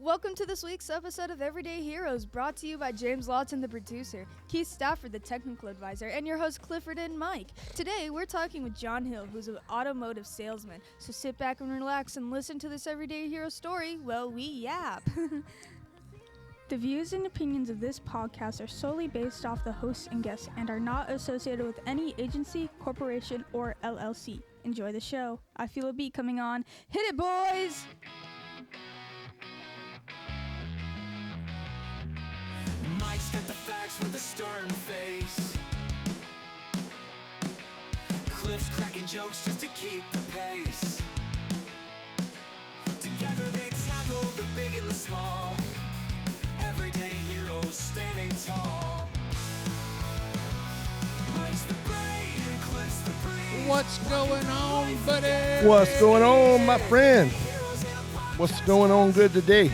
Welcome to this week's episode of Everyday Heroes, brought to you by James Lawton, the producer, Keith Stafford, the technical advisor, and your hosts Clifford and Mike. Today, we're talking with John Hill, who's an automotive salesman. So sit back and relax and listen to this Everyday Hero story while we yap. The views and opinions of this podcast are solely based off the hosts and guests and are not associated with any agency, corporation, or LLC. Enjoy the show. I feel a beat coming on. Hit it, boys! Mike's got the facts with a stern face. Cliff's cracking jokes just to keep the pace. Together they tackle the big and the small. Everyday heroes standing tall. Mike's the brain and Cliff's the breeze. What's going on, buddy? What's going on, my friend? What's going on good today?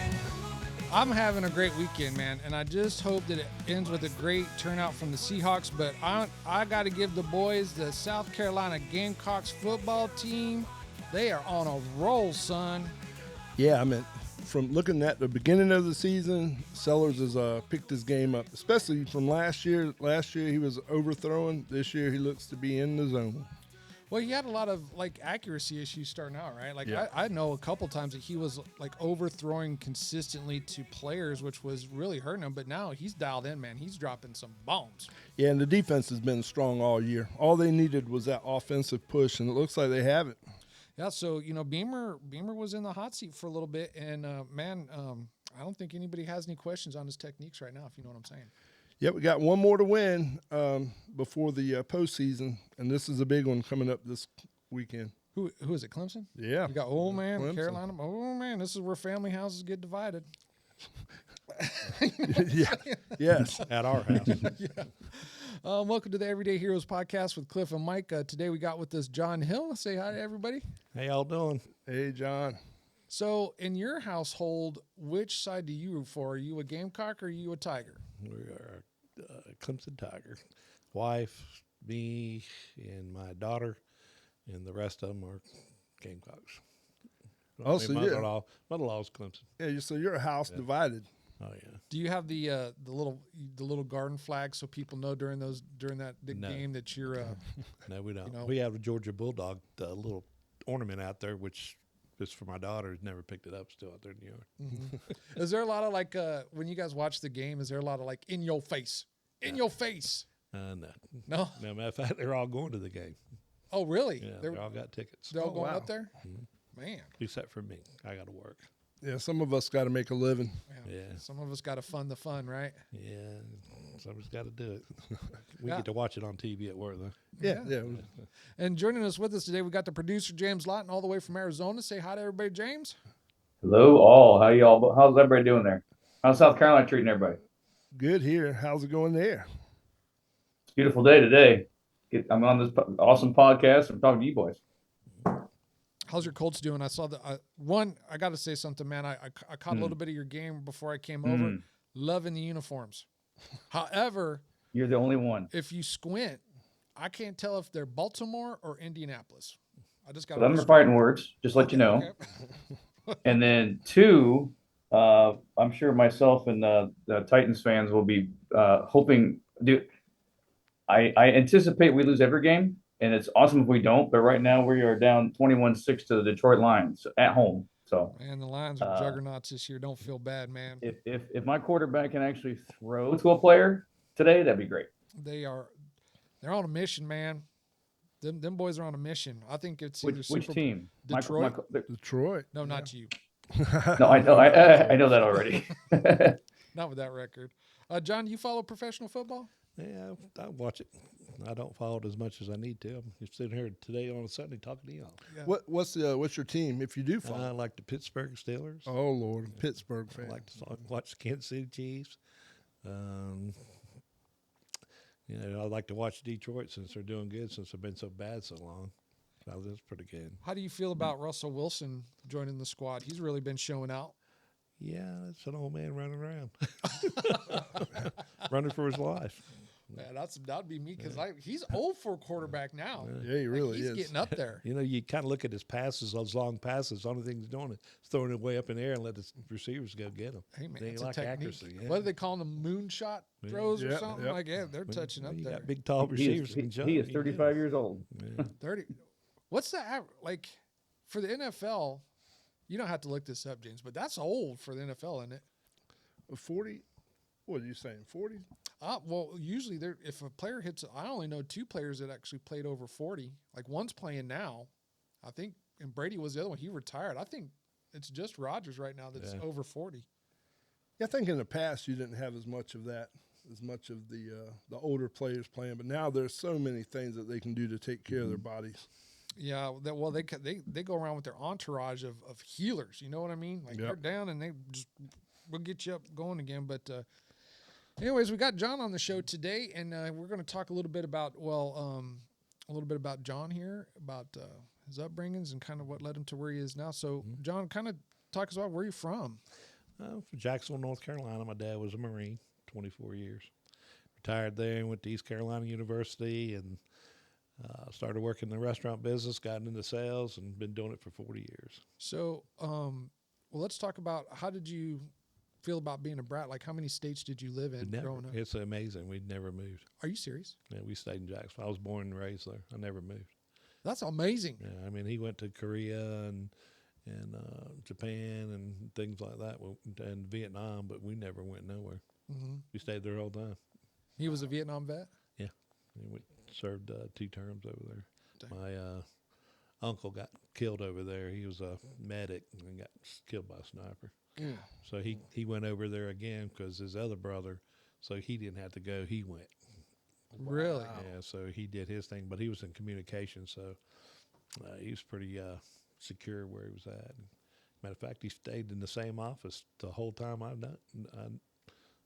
I'm having a great weekend, man, and I just hope that it ends with a great turnout from the Seahawks, but I got to give the boys, the South Carolina Gamecocks football team, they are on a roll, son. Yeah, I mean, from looking at the beginning of the season, Sellers has picked his game up, especially from last year. Last year he was overthrowing. This year he looks to be in the zone. Well, he had a lot of, accuracy issues starting out, right? Yeah. I know a couple times that he was, overthrowing consistently to players, which was really hurting him. But now he's dialed in, man. He's dropping some bombs. Yeah, and the defense has been strong all year. All they needed was that offensive push, and it looks like they have it. Yeah, so, Beamer was in the hot seat for a little bit. And, I don't think anybody has any questions on his techniques right now, if you know what I'm saying. Yeah, we got one more to win before the postseason, and this is a big one coming up this weekend. Who is it, Clemson? Yeah. You got old man, Clemson. Carolina. Oh, man, this is where family houses get divided. Yeah. Yes. At our house. Yeah. Welcome to the Everyday Heroes podcast with Cliff and Mike. Today we got with us John Hill. Say hi to everybody. How y'all doing? Hey, John. So, in your household, which side do you root for? Are you a Gamecock or are you a Tiger? We are Clemson Tiger. Wife, me, and my daughter, and the rest of them are Gamecocks. Oh, so yeah. Mother-in-law's Clemson. Yeah, so you're a house divided. Oh yeah. Do you have the little garden flag so people know during that big game that you're? No, we don't. You know? We have a Georgia Bulldog, the little ornament out there, which is for my daughter who's never picked it up, still out there in the yard. Mm-hmm. Is there a lot of when you guys watch the game? Is there a lot of in your face, your face? No. No. No, matter of fact, they're all going to the game. Oh, really? Yeah, they all got tickets. They're all going wow. up there. Mm-hmm. Man. Except for me, I got to work. Yeah, some of us got to make a living. Yeah. Some of us got to fund the fun, right? Yeah, somebody's got to do it. We get to watch it on TV at work, though. Yeah. And joining us with us today, we got the producer, James Lawton, all the way from Arizona. Say hi to everybody, James. Hello, all. How's everybody doing there? How's South Carolina treating everybody? Good here. How's it going there? It's a beautiful day today. I'm on this awesome podcast. I'm talking to you boys. How's your Colts doing? I saw I got to say something, man. I caught a little bit of your game before I came over. Loving the uniforms. However, You're the only one. if you squint, I can't tell if they're Baltimore or Indianapolis. I just got. Them are fighting words, just let you know. Okay. And then two, I'm sure myself and the Titans fans will be hoping. I anticipate we lose every game. And it's awesome if we don't, but right now we are down 21-6 to the Detroit Lions at home. So, Man, the Lions are juggernauts this year. Don't feel bad, man. if my quarterback can actually throw to a player today, that'd be great. They're on a mission, man. Them boys are on a mission. I think it's Which team? Detroit. Detroit. No, not you. No, I know. I know that already. Not with that record. John, you follow professional football? Yeah, I watch it. I don't follow it as much as I need to. I'm just sitting here today on a Sunday talking to y'all. Yeah. What's your team if you do follow? I like the Pittsburgh Steelers. Oh Lord, Pittsburgh fan. I like to watch the Kansas City Chiefs. I like to watch Detroit since they're doing good, since they've been so bad so long. So that's pretty good. How do you feel about Russell Wilson joining the squad? He's really been showing out. Yeah, it's an old man running around, running for his life. Man, that'd be me because he's old for a quarterback now. Yeah, he really he's is. getting up there. You know, you kind of look at his passes, those long passes. The only thing he's doing is throwing it way up in the air and let the receivers go get them. Hey man, They it's like a technique. accuracy. Yeah. What are they calling them? Moonshot throws or Yeah, something? yep. Like, yeah, they're touching Well, up you there. got big, tall He receivers. is, who can jump. he is You can get 35 years old. 30. What's the like for the NFL? You don't have to look this up, James, but that's old for the NFL, isn't it? 40. What are you saying? 40? Well, usually if a player hits, I only know 2 players that actually played over 40. Like one's playing now, I think, and Brady was the other one. He retired. I think it's just Rodgers right now that's over 40. Yeah, I think in the past you didn't have as much of that, as much of the older players playing. But now there's so many things that they can do to take care of their bodies. Yeah, they go around with their entourage of healers. You know what I mean? Like they're down and we'll get you up going again. But anyways, we got John on the show today, and we're going to talk a little bit about John here, about his upbringings and kind of what led him to where he is now. So, John, kind of talk us about where you're from. From Jacksonville, North Carolina. My dad was a Marine, 24 years. Retired there and went to East Carolina University and started working in the restaurant business, got into sales, and been doing it for 40 years. So, well, let's talk about how did you feel about being a brat? Like, how many states did you live in growing up? It's amazing. We never moved. Are you serious? Yeah, we stayed in Jacksonville. I was born and raised there. I never moved. That's amazing. Yeah, I mean, he went to Korea and Japan and things like that, and Vietnam, but we never went nowhere. Mm-hmm. We stayed there all the time. He was a Vietnam vet? Yeah, he served 2 terms over there. Dang. My uncle got killed over there. He was a medic and got killed by a sniper. Mm. So he went over there again because his other brother, so he didn't have to go. He went. Really? Yeah, so he did his thing, but he was in communication, so he was pretty secure where he was at. Matter of fact, he stayed in the same office the whole time I've done.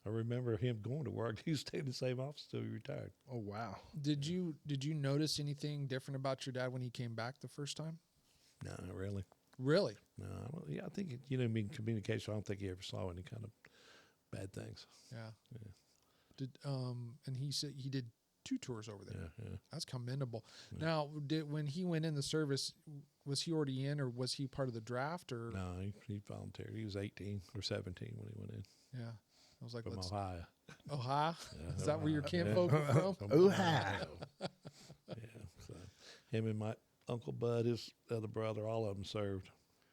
I remember him going to work. He stayed in the same office till he retired. Oh, wow. Did you notice anything different about your dad when he came back the first time? No, not really. Really? No, I think communication. I don't think he ever saw any kind of bad things. Yeah. Yeah. Did and he said he did 2 tours over there. Yeah. That's commendable. Yeah. Now, when he went in the service, was he already in, or was he part of the draft, or? No, he volunteered. He was 18 or 17 when he went in. Yeah. I was like, From let's. Ohio. Ohio? Yeah, Is that where your Ohio. camp folk are from? Ohio. Yeah. So him and my Uncle Bud, his other brother, all of them served.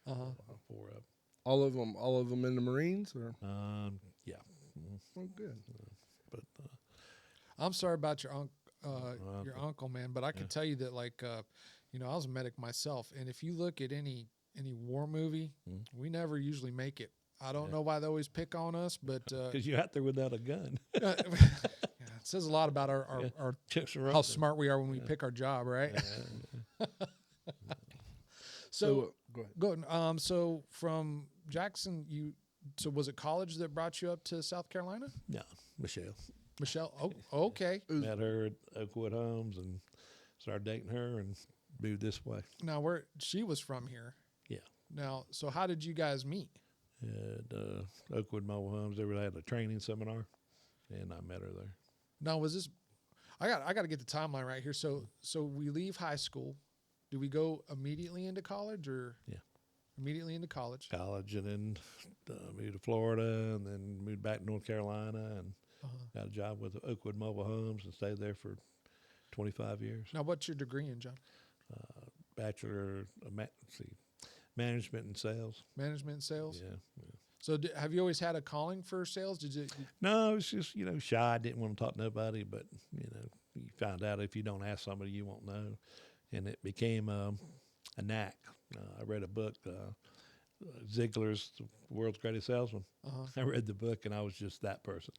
Uh-huh. 4 up. All of them in the Marines, or? Yeah. Oh, good. But I'm sorry about your Uncle. uncle, man, but I can tell you that, like, I was a medic myself, and if you look at any war movie, we never usually make it. I don't know why they always pick on us, but because you're out there without a gun. yeah, it says a lot about our Chicks are how running. smart we are when we pick our job, right? So go ahead. go. So from Jackson, so was it college that brought you up to South Carolina? No, Michelle. Michelle. Oh, okay. Met her at Oakwood Homes and started dating her and moved this way. Now, she was from here. Yeah. Now, so how did you guys meet? At Oakwood Mobile Homes, they had a training seminar, and I met her there. Now, was this? I got to get the timeline right here. So we leave high school. Do we go immediately into college, or? Yeah. Immediately into college. College, and then moved to Florida, and then moved back to North Carolina, and got a job with Oakwood Mobile Homes and stayed there for 25 years. Now, what's your degree in, John? Bachelor of management and sales. Management and sales. Yeah. So, have you always had a calling for sales? Did you? No, it was just shy. Didn't want to talk to nobody, but you find out if you don't ask somebody, you won't know, and it became a knack. I read a book, Ziegler's The World's Greatest Salesman. I read the book, and I was just that person.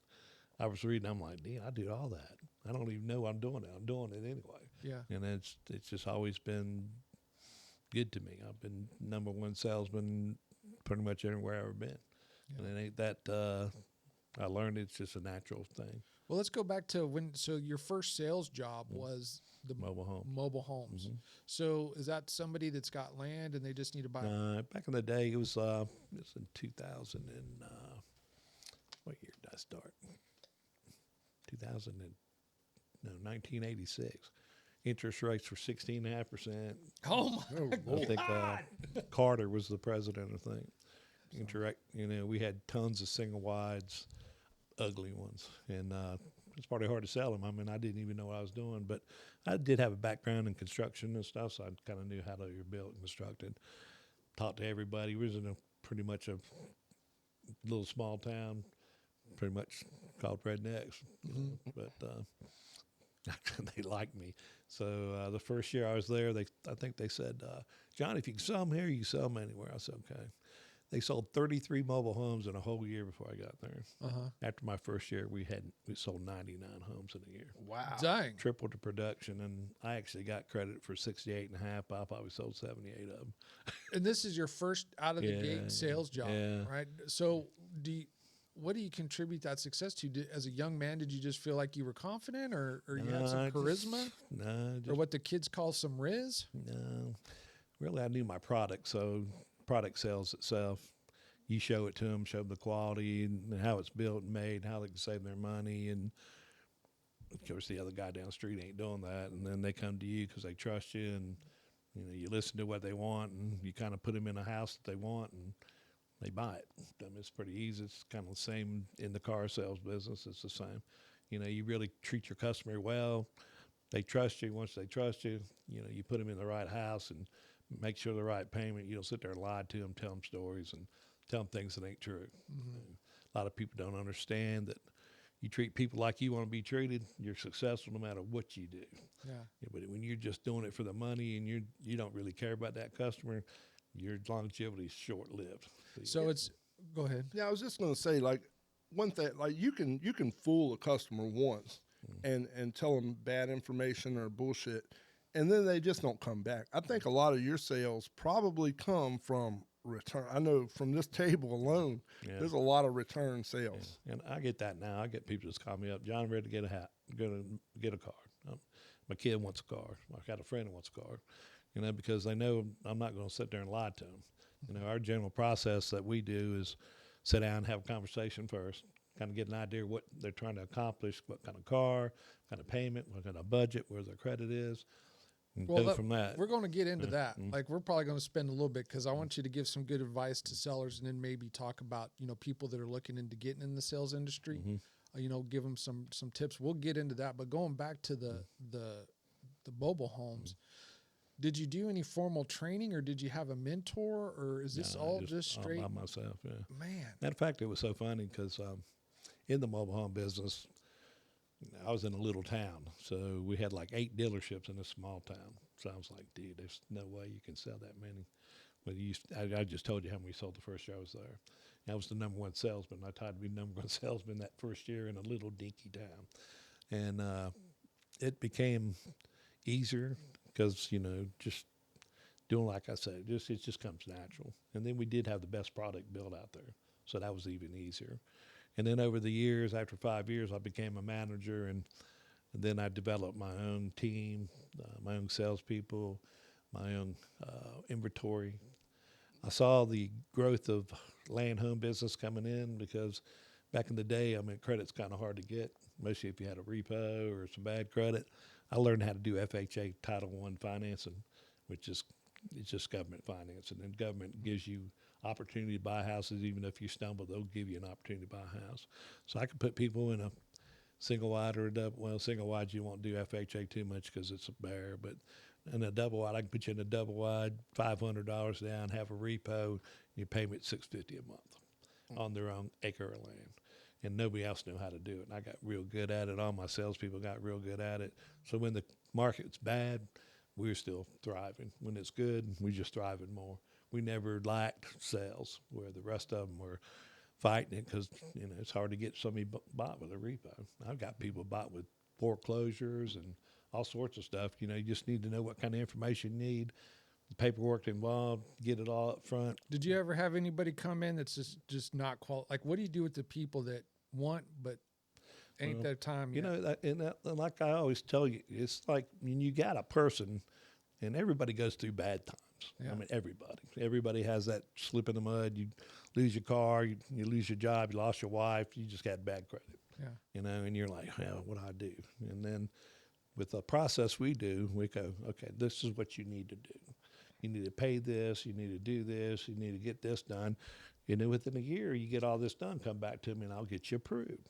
I was reading, I'm like, I do all that. I don't even know I'm doing it. I'm doing it anyway. Yeah. And it's just always been good to me. I've been number 1 salesman pretty much everywhere I've ever been. Yeah. And it ain't that I learned it's just a natural thing. Well, let's go back to so your first sales job was the Mobile home. Mobile homes. Mm-hmm. So is that somebody that's got land and they just need to buy? Back in the day, it was in 2000 and what year did I start? 2002, no, 1986. Interest rates were 16.5%. Oh my I think Carter was the president, I think. We had tons of single wides, ugly ones, and it's probably hard to sell them. I mean, I didn't even know what I was doing, but I did have a background in construction and stuff, so I kind of knew how they were built and constructed. Talked to everybody. We was in pretty much a little small town, pretty much called Rednecks, but they liked me. So the first year I was there, I think they said, John, if you can sell them here, you can sell them anywhere. I said, okay. They sold 33 mobile homes in a whole year before I got there. After my first year, we sold 99 homes in a year. Wow. Dang. Tripled the production, and I actually got credit for 68 and a half. I probably sold 78 of them. And this is your first out of the gate sales job, right? So what do you contribute that success to? As a young man, did you just feel like you were confident, or you had some charisma? Or what the kids call some riz? No. Really, I knew my product, so product sells itself. You show it to them, show them the quality and how it's built and made, how they can save their money. And, of course, the other guy down the street ain't doing that. And then they come to you because they trust you, and, you listen to what they want, and you kind of put them in a house that they want, and they buy it. I mean, it's pretty easy. It's kind of the same in the car sales business. It's the same. You really treat your customer well. They trust you. Once they trust you, you put them in the right house and make sure the right payment. You don't sit there and lie to them, tell them stories, and tell them things that ain't true. A lot of people don't understand that you treat people like you want to be treated, you're successful no matter what you do. Yeah. But when you're just doing it for the money and you don't really care about that customer, your longevity is short-lived. So go ahead. Yeah, I was just going to say, like, one thing, like you can fool a customer once and tell them bad information or bullshit, and then they just don't come back. I think a lot of your sales probably come from return. I know from this table alone, there's a lot of return sales. Yeah. And I get that now. I get people just call me up, John, I'm ready to get a hat, going to get a car. My kid wants a car. I got a friend who wants a car, because they know I'm not going to sit there and lie to them. Our general process that we do is sit down and have a conversation first, kind of get an idea of what they're trying to accomplish, what kind of car, kind of payment, what kind of budget, where their credit is. Go from that. We're going to get into that. Like, we're probably going to spend a little bit, because I want you to give some good advice to sellers, and then maybe talk about, people that are looking into getting in the sales industry, give them some tips. We'll get into that. But going back to the mobile homes, did you do any formal training, or did you have a mentor, or is this all just straight? All by myself, yeah. Man. Matter of fact, it was so funny because in the mobile home business, I was in a little town, so we had like 8 dealerships in a small town. So I was like, dude, there's no way you can sell that many. But I just told you how many we sold the first year I was there. I was the number one salesman. I tried to be number one salesman that first year in a little dinky town. And it became easier because, just doing like I said, it just comes natural. And then we did have the best product built out there, so that was even easier. And then over the years, after 5 years, I became a manager, and then I developed my own team, my own salespeople, my own inventory. I saw the growth of land home business coming in, because back in the day, credit's kind of hard to get, mostly if you had a repo or some bad credit. I learned how to do FHA Title I financing, which is it's just government financing, and government gives you opportunity to buy houses. Even if you stumble, they'll give you an opportunity to buy a house. So I could put people in a single wide or a double. Well, single wide you won't do FHA too much because it's a bear, but in a double wide, I can put you in a double wide, $500 down, have a repo, and your payment $650 a month on their own acre of land. And nobody else knew how to do it. And I got real good at it. All my salespeople got real good at it. So when the market's bad, we're still thriving. When it's good, we're just thriving more. We never lacked sales, where the rest of them were fighting it because, it's hard to get somebody bought with a repo. I've got people bought with foreclosures and all sorts of stuff. You just need to know what kind of information you need, the paperwork involved, get it all up front. Did you ever have anybody come in that's just not like, what do you do with the people that want but ain't their time yet? And like I always tell you, it's like when you got a person, and everybody goes through bad times. Yeah. Everybody has that slip in the mud. You lose your car, you lose your job, you lost your wife, you just got bad credit. Yeah. You know, and you're like, well, what do I do? And then with the process we do, we go, okay, this is what you need to do. You need to pay this, you need to do this, you need to get this done. You know, within a year, you get all this done, come back to me and I'll get you approved.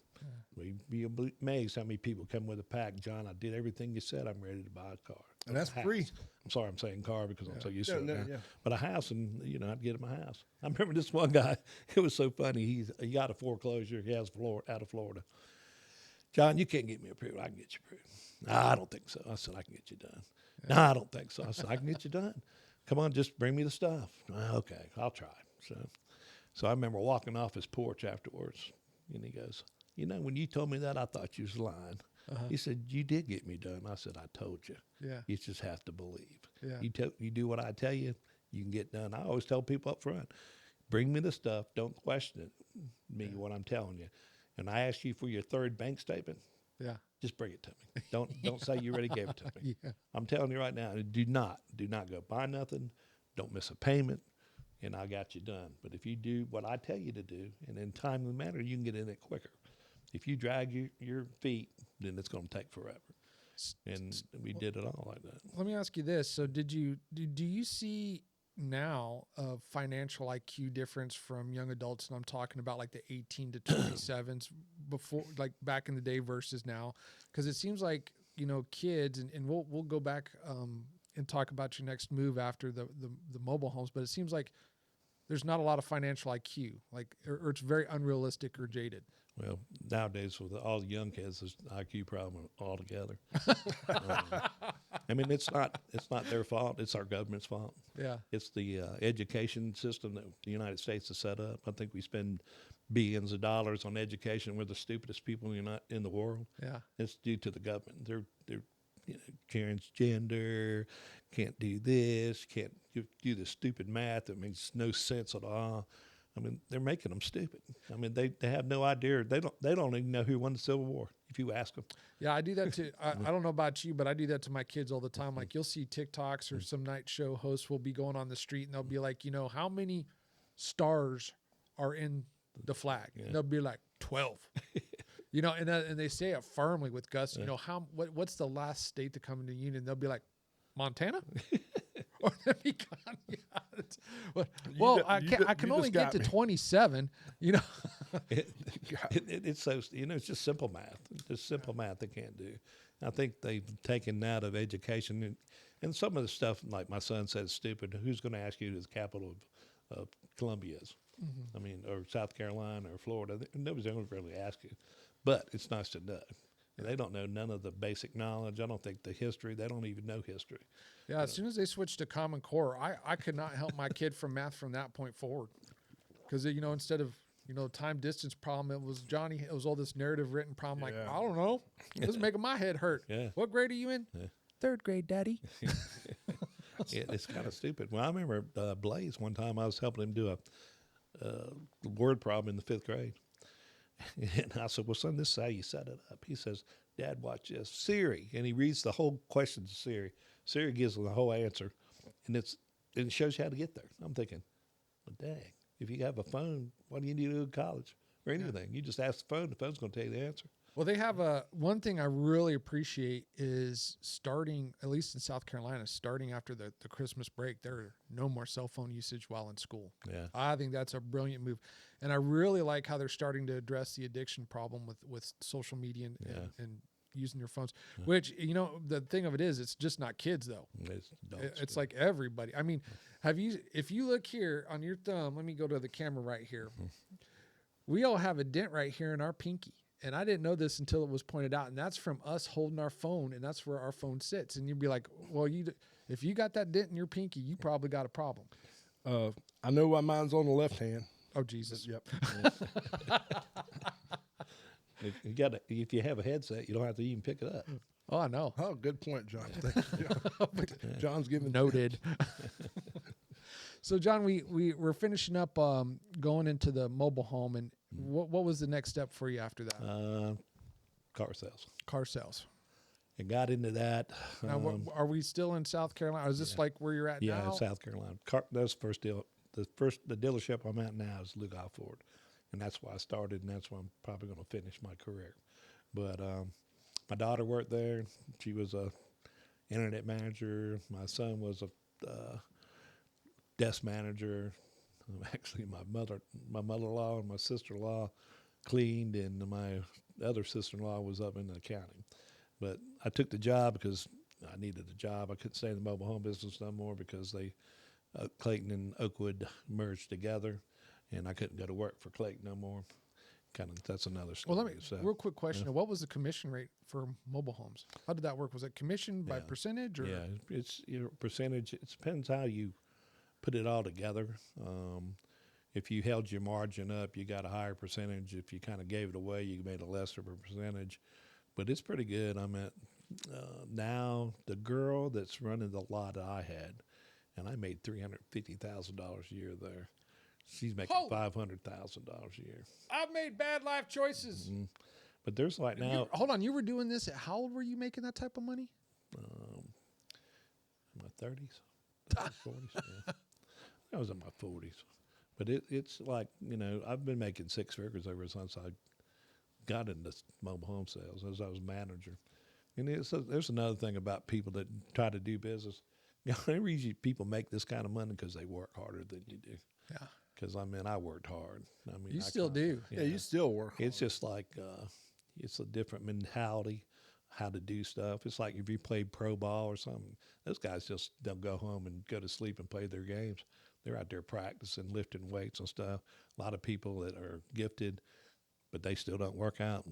We'd be amazed how many people come with a pack. John, I did everything you said. I'm ready to buy a car. And that's A house. free. I'm sorry, I'm saying car because I'm so used Yeah, to it no, now. yeah. But a house, and, you know, I'd get him a house. I remember this one guy, it was so funny. He got a foreclosure. He has out of Florida. John, you can't get me approved. I can get you approved. Nah, I don't think so. I said, I can get you done. Yeah. No, I don't think so. I said, I can get you done. Come on, just bring me the stuff. Okay, I'll try. So I remember walking off his porch afterwards, and he goes, you know, when you told me that, I thought you was lying. He said, you did get me done. I said, I told you. Yeah. You just have to believe. Yeah. You do what I tell you, you can get done. I always tell people up front, bring me the stuff. Don't question what I'm telling you. And I ask you for your third bank statement. Yeah. Just bring it to me. Don't say you already gave it to me. Yeah. I'm telling you right now, do not go buy nothing. Don't miss a payment, and I got you done. But if you do what I tell you to do, and in timely manner, you can get in it quicker. If you drag your feet, then it's going to take forever. And we did it all like that. Let me ask you this. So do you see now a financial IQ difference from young adults? And I'm talking about like the 18 to 27s before, like back in the day versus now. Because it seems like, you know, kids, and we'll go back and talk about your next move after the mobile homes, but it seems like there's not a lot of financial IQ, like, or it's very unrealistic or jaded. Well, nowadays with all the young kids, there's an IQ problem altogether. I mean, it's not their fault. It's our government's fault. Yeah. It's the education system that the United States has set up. I think we spend billions of dollars on education. We're the stupidest people in the world. Yeah. It's due to the government. They're you know, transgender, can't do this, can't do the stupid math that makes no sense at all. I mean, they're making them stupid. I mean, they have no idea. They don't even know who won the Civil War if you ask them. Yeah, I do that too. I don't know about you, but I do that to my kids all the time. Like, you'll see TikToks or some night show hosts will be going on the street and they'll be like, you know, how many stars are in the flag? Yeah. And they'll be like 12. You know, and they say it firmly with gusto. You know, what's the last state to come into the union? They'll be like, Montana. Or they'll be gone. Yeah, well, I can only get to 27. You know, it's so, you know, it's just simple math. It's just simple math they can't do. I think they've taken out of education and some of the stuff, like my son said, is stupid. Who's going to ask you who the capital of Columbia is? I mean, or South Carolina or Florida. Nobody's going to really ask you. But it's nice to know. And they don't know none of the basic knowledge. I don't think the history. They don't even know history. Yeah, as soon as they switched to Common Core, I could not help my kid from math from that point forward. Because, you know, instead of, you know, time distance problem, it was all this narrative written problem. Like, I don't know. This is making my head hurt. Yeah. What grade are you in? Yeah. 3rd grade, Daddy. Yeah, it's kind of stupid. Well, I remember Blaze one time. I was helping him do a word problem in the 5th grade. And I said, well, son, this is how you set it up. He says, Dad, watch this. Siri. And he reads the whole question to Siri. Siri gives him the whole answer. And it shows you how to get there. I'm thinking, well, dang, if you have a phone, what do you need to do in college or anything? You just ask the phone. The phone's going to tell you the answer. Well, they have one thing I really appreciate is starting, at least in South Carolina, starting after the Christmas break, there are no more cell phone usage while in school. Yeah. I think that's a brilliant move. And I really like how they're starting to address the addiction problem with social media and using your phones, which, you know, the thing of it is, it's just not kids though. It's like everybody. I mean, if you look here on your thumb, let me go to the camera right here. We all have a dent right here in our pinky. And I didn't know this until it was pointed out. And that's from us holding our phone, and that's where our phone sits. And you'd be like, well, if you got that dent in your pinky, you probably got a problem. I know why mine's on the left hand. Oh, Jesus. Yep. If you have a headset, you don't have to even pick it up. Oh, I know. Oh, good point, John. Thank you, John. John's giving Noted. So, John, we're finishing up going into the mobile home, and what was the next step for you after that? Car sales. Car sales. And got into that. Now, are we still in South Carolina? Or is this like where you're at now? Yeah, South Carolina. That was the first deal the dealership I'm at now is Lugol Ford, and that's why I started, and that's why I'm probably going to finish my career. But my daughter worked there. She was a internet manager. My son was a desk manager. Actually, my mother-in-law and my sister-in-law cleaned, and my other sister-in-law was up in accounting. But I took the job because I needed a job. I couldn't stay in the mobile home business no more because Clayton and Oakwood merged together, and I couldn't go to work for Clayton no more. That's another story. Well, real quick question. What was the commission rate for mobile homes? How did that work? Was it commission by percentage? Or? Yeah, it's percentage. It depends how you put it all together. If you held your margin up, you got a higher percentage. If you kind of gave it away, you made a lesser percentage. But it's pretty good. I'm at now the girl that's running the lot that I had, and I made $350,000 a year there. She's making $500,000 a year. I've made bad life choices. Mm-hmm. But there's like now. Hold on, you were doing this. How old were you making that type of money? My 30s, 40s. Yeah. I was in my 40s. But it's like, I've been making six figures ever since I got into mobile home sales as I was manager. And there's another thing about people that try to do business. The reason people make this kind of money because they work harder than you do. Yeah. Because, I worked hard. You still do. Yeah, you still work hard. It's just like it's a different mentality, how to do stuff. It's like if you played pro ball or something, those guys just don't go home and go to sleep and play their games. They're out there practicing, lifting weights and stuff. A lot of people that are gifted, but they still don't work out.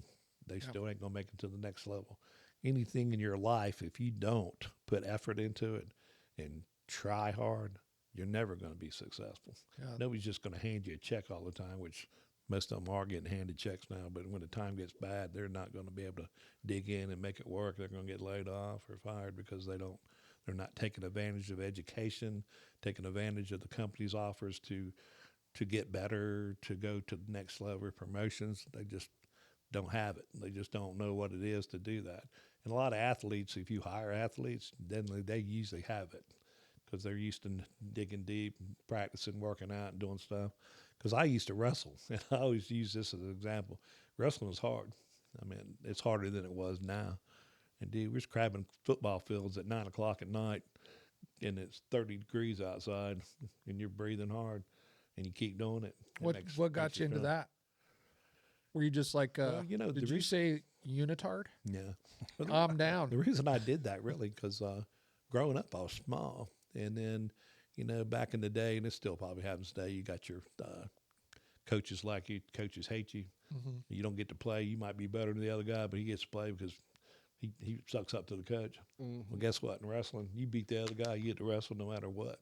They still ain't going to make it to the next level. Anything in your life, if you don't put effort into it and try hard, you're never going to be successful. Yeah. Nobody's just going to hand you a check all the time, which most of them are getting handed checks now. But when the time gets bad, they're not going to be able to dig in and make it work. They're going to get laid off or fired because they're not taking advantage of education, taking advantage of the company's offers to get better, to go to the next level of promotions. They just don't have it. They just don't know what it is to do that. And a lot of athletes, if you hire athletes, then they usually have it because they're used to digging deep, practicing, working out, and doing stuff. Because I used to wrestle, and I always use this as an example. Wrestling was hard. It's harder than it was now. And, dude, we're crabbing football fields at 9 o'clock at night, and it's 30 degrees outside, and you're breathing hard, and you keep doing it. What got you into that? Were you just like, did you say unitard? Yeah. I'm down. The reason I did that, really, because growing up, I was small. And then, back in the day, and it still probably happens today, you got your coaches like you. Coaches hate you. Mm-hmm. You don't get to play. You might be better than the other guy, but he gets to play because he sucks up to the coach. Mm-hmm. Well, guess what? In wrestling, you beat the other guy, you get to wrestle no matter what.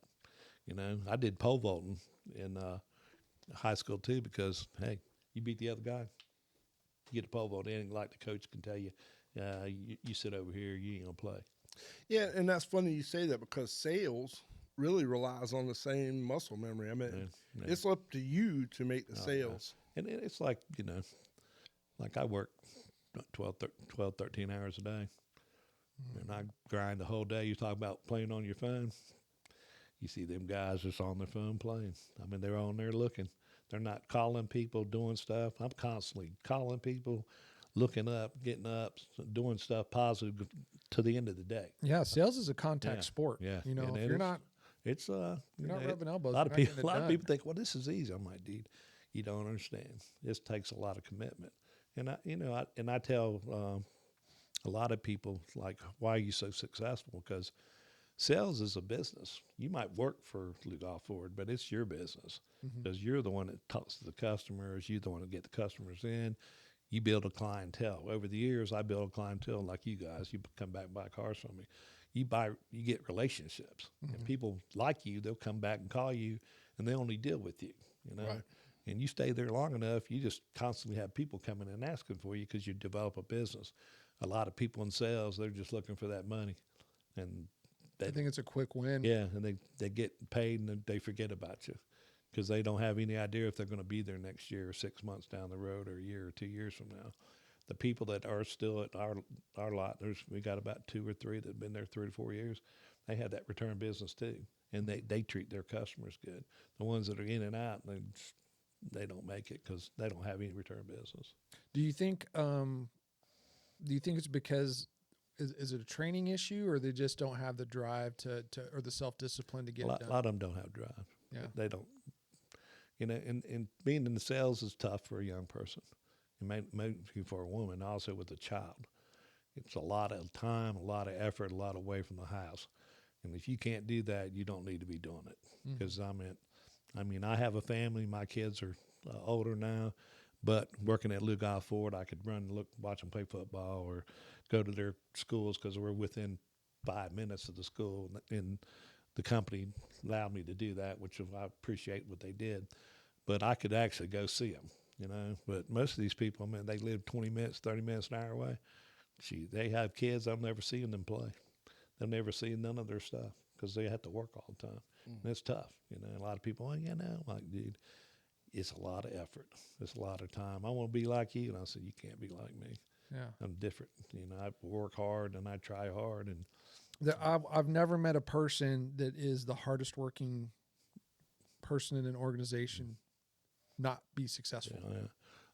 I did pole vaulting in high school, too, because, hey, you beat the other guy, you get to pole vault in, like the coach can tell you, you sit over here, you ain't going to play. Yeah, and that's funny you say that because sales really relies on the same muscle memory. It's up to you to make the sales. And it's like, like I work 12, 13 hours a day. And I grind the whole day. You talk about playing on your phone. You see them guys just on their phone playing. They're on there looking. They're not calling people, doing stuff. I'm constantly calling people, looking up, getting up, doing stuff positive to the end of the day. Yeah, sales is a contact sport. Yeah, if you're not, it's you're not rubbing elbows. A lot of people think, well, this is easy. I'm like, dude, you don't understand. This takes a lot of commitment. And I tell a lot of people, like, why are you so successful? Because sales is a business. You might work for Lugol Ford, but it's your business because you're the one that talks to the customers. You're the one that get the customers in. You build a clientele. Over the years, I built a clientele like you guys. You come back and buy cars from me. You get relationships. And people like you, they'll come back and call you, and they only deal with you, Right. And you stay there long enough, you just constantly have people coming and asking for you because you develop a business. A lot of people in sales, they're just looking for that money. And I think it's a quick win. Yeah, and they get paid and then they forget about you because they don't have any idea if they're going to be there next year or 6 months down the road or a year or 2 years from now. The people that are still at our lot, we got about 2 or 3 that have been there 3 to 4 years. They have that return business too. and they treat their customers good. The ones that are in and out, they don't make it because they don't have any return business. Do you think it's because is it a training issue, or they just don't have the drive to or the self-discipline to get A it done? lot of them don't have drive. Yeah. They don't. And being in the sales is tough for a young person. It may be for a woman also with a child. It's a lot of time, a lot of effort, a lot away from the house. And if you can't do that, you don't need to be doing it. Because I have a family. My kids are older now, but working at Lou Golf Ford, I could watch them play football or go to their schools because we're within 5 minutes of the school, and the company allowed me to do that, which I appreciate what they did. But I could actually go see them, But most of these people, they live 20 minutes, 30 minutes, an hour away. They have kids. I'm never seeing them play. They'll never see none of their stuff because they have to work all the time. And it's tough, A lot of people, like, dude, it's a lot of effort. It's a lot of time. I want to be like you. And I said, you can't be like me. Yeah. I'm different. I work hard and I try hard. And I've never met a person that is the hardest working person in an organization not be successful.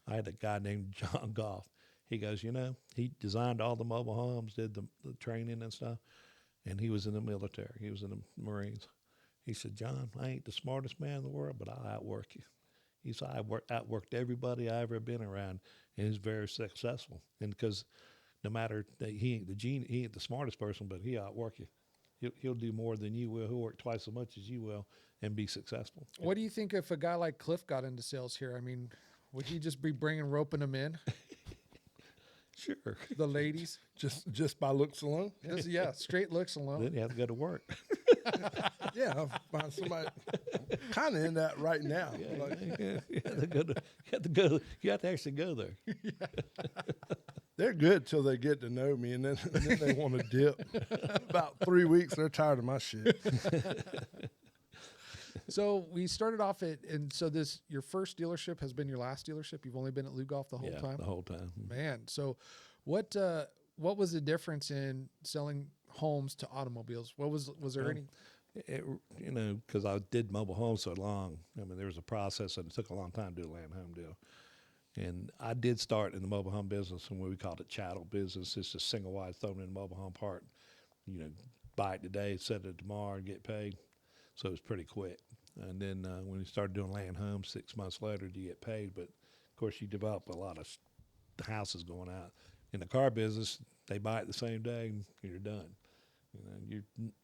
I had a guy named John Goff. He goes, he designed all the mobile homes, did the training and stuff, and he was in the military. He was in the Marines. He said, John, I ain't the smartest man in the world, but I'll outwork you. He said, I outworked everybody I ever been around, and he's very successful. And because no matter that he ain't the smartest person, but he'll outwork you. He'll do more than you will. He'll work twice as much as you will and be successful. What do you think if a guy like Cliff got into sales here? I mean, would he just be roping them in? Sure. The ladies? Just by looks alone? Yeah, straight looks alone. Then you have to go to work. Yeah, I'll find somebody kind of in that right now. You have to actually go there. They're good till they get to know me, and then they want to dip. About 3 weeks, they're tired of my shit. So we started off your first dealership has been your last dealership. You've only been at Lou Golf the whole time. The whole time. Man, so what was the difference in selling homes to automobiles? Was there any? Because I did mobile homes so long. There was a process, and it took a long time to do a land home deal. And I did start in the mobile home business, and we called it chattel business. It's just single wide thrown in a mobile home part. Buy it today, set it tomorrow, and get paid. So it was pretty quick. And then when you started doing land homes, 6 months later, you get paid. But of course, you develop a lot of houses going out. In the car business, they buy it the same day, and you're done.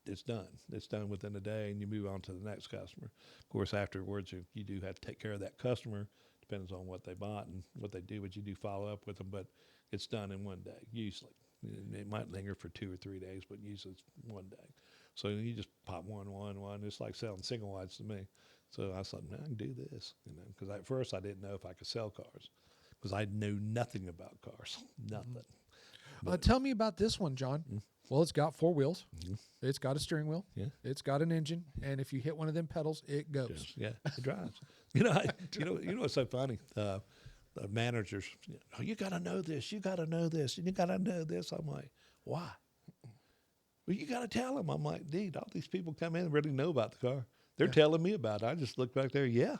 It's done. It's done within a day, and you move on to the next customer. Of course, afterwards, you do have to take care of that customer. Depends on what they bought and what they do, but you do follow up with them. But it's done in one day, usually. It might linger for 2 or 3 days, but usually it's one day. So you just pop one. It's like selling single wides to me. So I thought, man, I can do this, because at first I didn't know if I could sell cars because I knew nothing about cars, nothing. Tell me about this one, John. Well, it's got 4 wheels. It's got a steering wheel. Yeah. It's got an engine, and if you hit one of them pedals, it goes. Yeah, it drives. What's so funny? The managers, you got to know this. You got to know this. And you got to know this. I'm like, why? Well, you got to tell them. I'm like, dude, all these people come in and really know about the car. They're telling me about it. I just look back there. Yeah.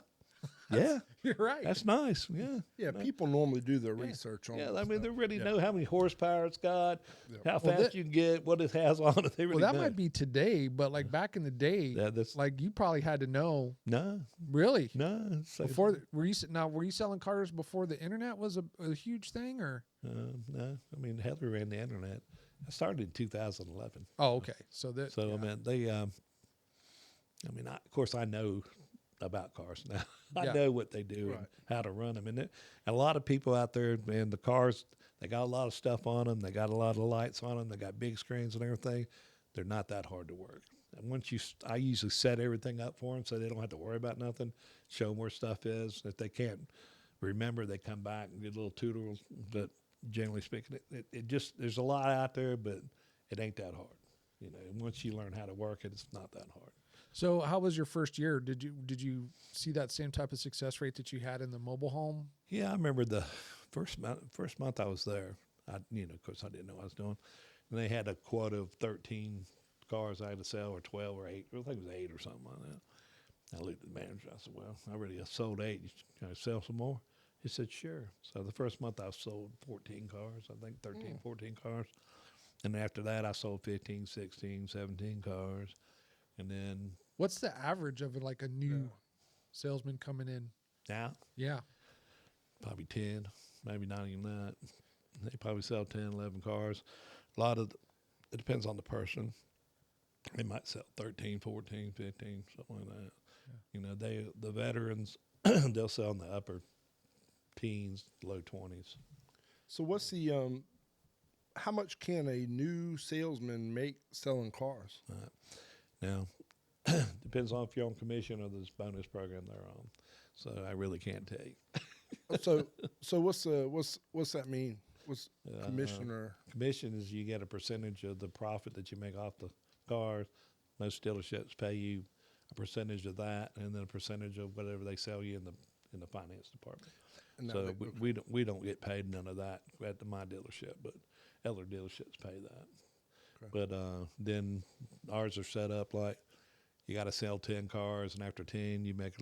You're right. That's nice. Yeah. Yeah, people normally do their research on it. Yeah, they really know how many horsepower it's got, how fast you can get, what it has on it. They really that know. might be today, but like back in the day, like you probably had to know. No. Really? No. Before were you selling cars before the internet was a huge thing, or? No. Heather ran the internet. I started in 2011. Oh, okay. So of course, I know about cars now. I know what they do and how to run them. And a lot of people out there, man, the cars, they got a lot of stuff on them. They got a lot of lights on them. They got big screens and everything. They're not that hard to work. And I usually set everything up for them so they don't have to worry about nothing, show them where stuff is. If they can't remember, they come back and get a little tutorial. But generally speaking, there's a lot out there, but it ain't that hard. And once you learn how to work it, it's not that hard. So how was your first year? Did you see that same type of success rate that you had in the mobile home? Yeah, I remember the first month I was there. Of course, I didn't know what I was doing. And they had a quota of 13 cars I had to sell, or 12 or 8. I think it was 8 or something like that. I looked at the manager. I said, well, I already sold 8. Can I sell some more? He said, sure. So the first month I sold 14 cars, I think 13, 14 cars. And after that, I sold 15, 16, 17 cars. And then What's the average of like a new salesman coming in? now, Yeah. probably 10, maybe not even that. They probably sell 10, 11 cars. A lot of, it depends on the person. They might sell 13, 14, 15, something like that. You know, the veterans, they'll sell in the upper teens, low 20s. So what's the how much can a new salesman make selling cars? Now, depends on if you're on commission or this bonus program they're on. So I really can't tell you. So what's that mean? What's commission or Commission is you get a percentage of the profit that you make off the cars. Most dealerships pay you a percentage of that, and then a percentage of whatever they sell you in the finance department. and So that- we don't get paid none of that at my dealership, but other dealerships pay that. Okay. But then ours are set up like you got to sell 10 cars, and after 10 you make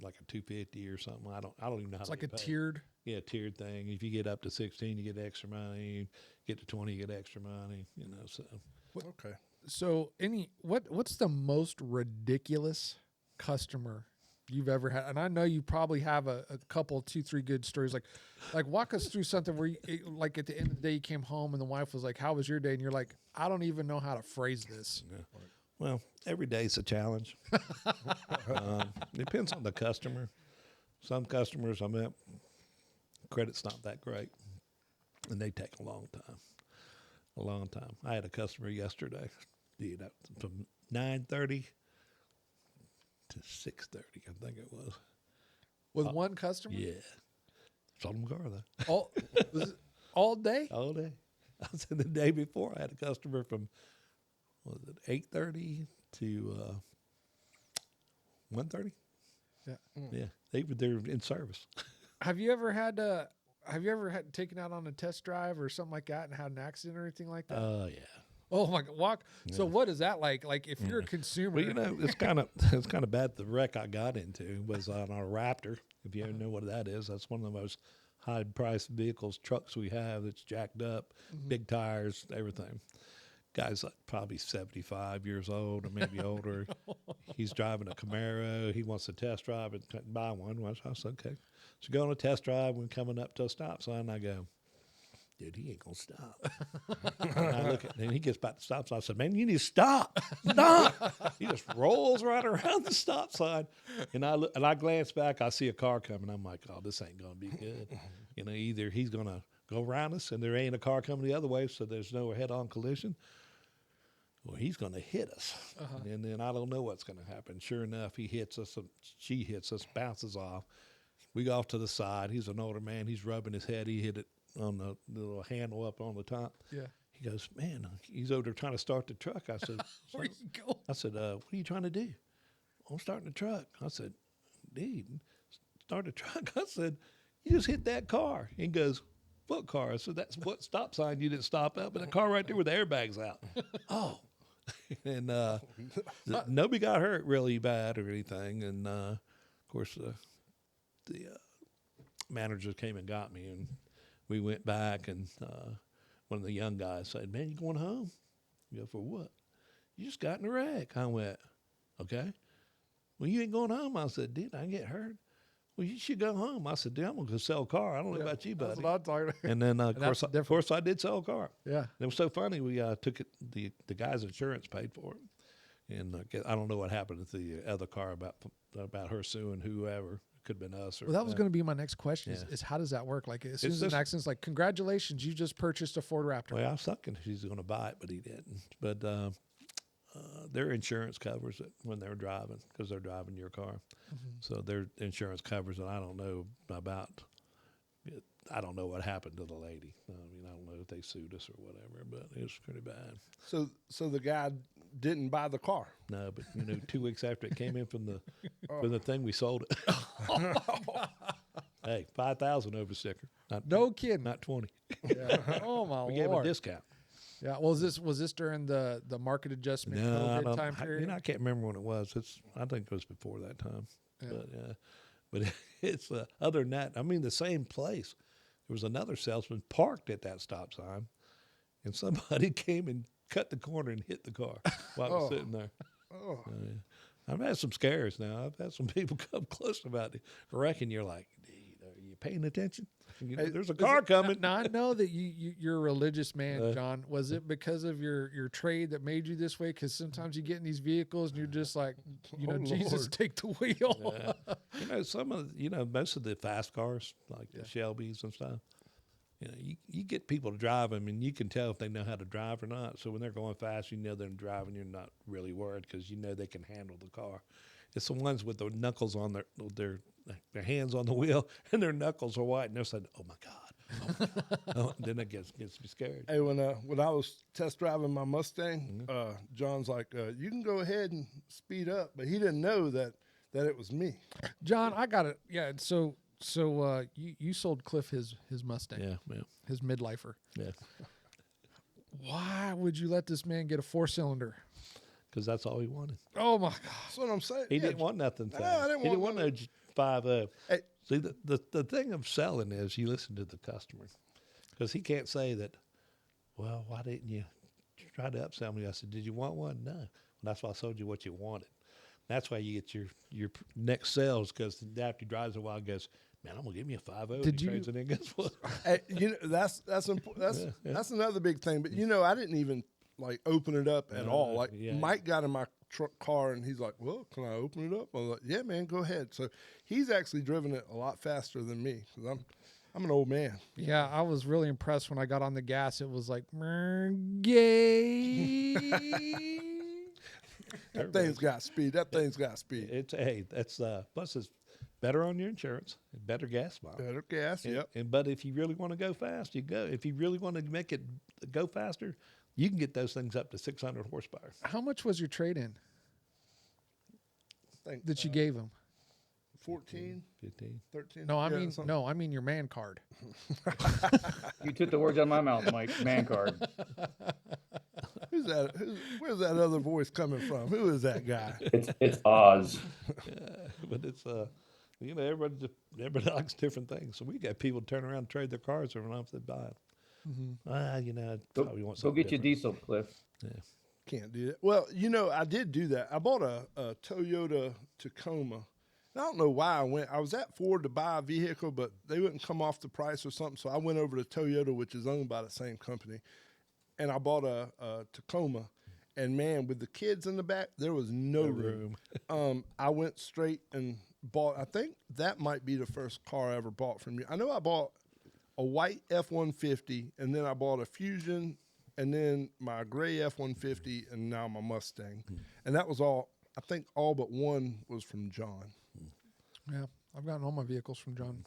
like a 250 or something. I don't even know how It's to like a get paid. tiered. Yeah, tiered thing. If you get up to 16, you get extra money. Get to 20, you get extra money. You know, so okay. So what's the most ridiculous customer you've ever had? And I know you probably have a couple, 2, 3 good stories. Like walk us through something where like at the end of the day you came home and the wife was like, "How was your day?" And you're like, "I don't even know how to phrase this." yeah. Well, every day's a challenge. Depends on the customer. Some customers, credit's not that great, and they take a long time. A long time. I had a customer yesterday, from 9:30 to 6:30, I think it was. With one customer? Yeah. Sold them a car, though. All, was it all day? All day. I said the day before, I had a customer from, 8:30 to 1:30? Yeah. Yeah. They're in service. Have you ever had taken out on a test drive or something like that and had an accident or anything like that? Oh, yeah. Oh my God! So what is that like? Like if you're a consumer, Well, you know, it's kind of bad. The wreck I got into was on a Raptor. If you ever know what that is, that's one of the most high-priced trucks we have. That's jacked up, big tires, everything. Guy's like probably 75 years old or maybe older. He's driving a Camaro. He wants to test drive and buy one. I said, okay. So go on a test drive. We're coming up to a stop sign. And I go, dude, he ain't going to stop. And I look at him, and he gets back to the stop sign. I said, man, you need to stop. Stop. He just rolls right around the stop sign. And I glance back. I see a car coming. I'm like, oh, this ain't going to be good. You know, either he's going to go around us and there ain't a car coming the other way, so there's no head-on collision, well, he's going to hit us. And then I don't know what's going to happen. Sure enough, he hits us, she hits us, bounces off. We go off to the side. He's an older man. He's rubbing his head. He hit it on the little handle up on the top. Yeah. He goes, man, he's over there trying to start the truck. I said, Where you go? I said, what are you trying to do? I'm starting the truck. I said, dude, start the truck. I said, you just hit that car. He goes, what car? I said, that's what stop sign you didn't stop at, but the car right there with the airbags out. Oh. And nobody got hurt really bad or anything. And, of course, the manager came and got me, and we went back, and one of the young guys said, man, you going home? I go, for what? You just got in a wreck. I went, okay. Well, you ain't going home. I said, dude, I get hurt. Well, you should go home. I said, dude, I'm going to go sell a car. I don't know about you, buddy. That's what I'm talking about. And then, of that's course, I did sell a car. Yeah. And it was so funny. We took it. The guy's insurance paid for it, and I don't know what happened with the other car about her suing whoever. Could have been us. Or Well, that was going to be my next question. Yeah. Is how does that work? Like as soon It's as an just- accident's like, congratulations, you just purchased a Ford Raptor. Well, I was thinking he's going to buy it, but he didn't. But their insurance covers it when they're driving because they're driving your car. So their insurance covers it. I don't know about it. I don't know what happened to the lady. I mean, I don't know if they sued us or whatever, but it was pretty bad. So the guy didn't buy the car. No, but 2 weeks after it came in from the thing, we sold it. Hey, 5,000 over sticker. No kidding. Not 20. Yeah. Oh my We gave a Lord. discount. Yeah. Well, was this during the market adjustment COVID time period? I can't remember when it was. I think it was before that time. Yeah. But it's other than that. I mean, the same place. There was another salesman parked at that stop sign, and somebody came and cut the corner and hit the car while I was sitting there. Oh, I've had some scares now. I've had some people come close about it. Wrecking. You're like, are you paying attention? There's a car coming. Now, I know that you're a religious man, John. Was it because of your trade that made you this way? Because sometimes you get in these vehicles and you're just like, Jesus, Lord. take the wheel. Most of the fast cars, like the Shelbys and stuff, you get people to drive them, and you can tell if they know how to drive or not. So when they're going fast, they're driving, you're not really worried because they can handle the car. It's the ones with the knuckles on their hands on the wheel and their knuckles are white, and they're saying, "Oh my God!" Then it gets me scared. hey, when I was test driving my Mustang, John's like, "You can go ahead and speed up," but he didn't know that it was me. John, I got it. Yeah. So you sold Cliff his Mustang, Yeah. his midlifer. Yeah. Why would you let this man get a 4-cylinder? Because that's all he wanted. Oh my God! That's what I'm saying. He Yeah, didn't want nothing fast. I didn't He didn't want want no 5.0. Hey. See, the thing of selling is you listen to the customer, because he can't say that. Well, why didn't you try to upsell me? I said, did you want one? No. Well, that's why I sold you what you wanted. That's why you get your next sales, because after he drives a while, he goes, man, I'm gonna give me a 5.0. Did you- Trades it in, guess what? Hey, that's that's another big thing. But I didn't even like open it up at all. Like Mike got in my car and he's like, "Well, can I open it up?" I was like, "Yeah, man, go ahead." So he's actually driven it a lot faster than me because I'm an old man. Yeah, I was really impressed when I got on the gas. It was like, gay. That thing's got speed. That thing's got speed. That's plus it's better on your insurance, better gas miles. Better gas. Yep. But if you really want to go fast, you go. If you really want to make it go faster, you can get those things up to 600 horsepower. How much was your trade-in Think, that you gave him? 14, 15. 13. No, I Yeah, mean something. no, I mean your man card. You took the words out of my mouth, Mike. Man card. Who's that? Where's that other voice coming from? Who is that guy? It's Oz. But it's everybody likes different things. So we got people turn around and trade their cars every time they buy it. Probably want Go something get your different. diesel, Cliff. Can't do that. Well, I did do that. I bought a Toyota Tacoma. I don't know why I went. I was at Ford to buy a vehicle, but they wouldn't come off the price or something. So I went over to Toyota, which is owned by the same company, and I bought a Tacoma. And man, with the kids in the back, there was no room. I went straight and bought. I think that might be the first car I ever bought from you. I know I bought a white F-150, and then I bought a Fusion, and then my gray F-150, and now my Mustang. And that was all. I think all but one was from John. Yeah, I've gotten all my vehicles from John.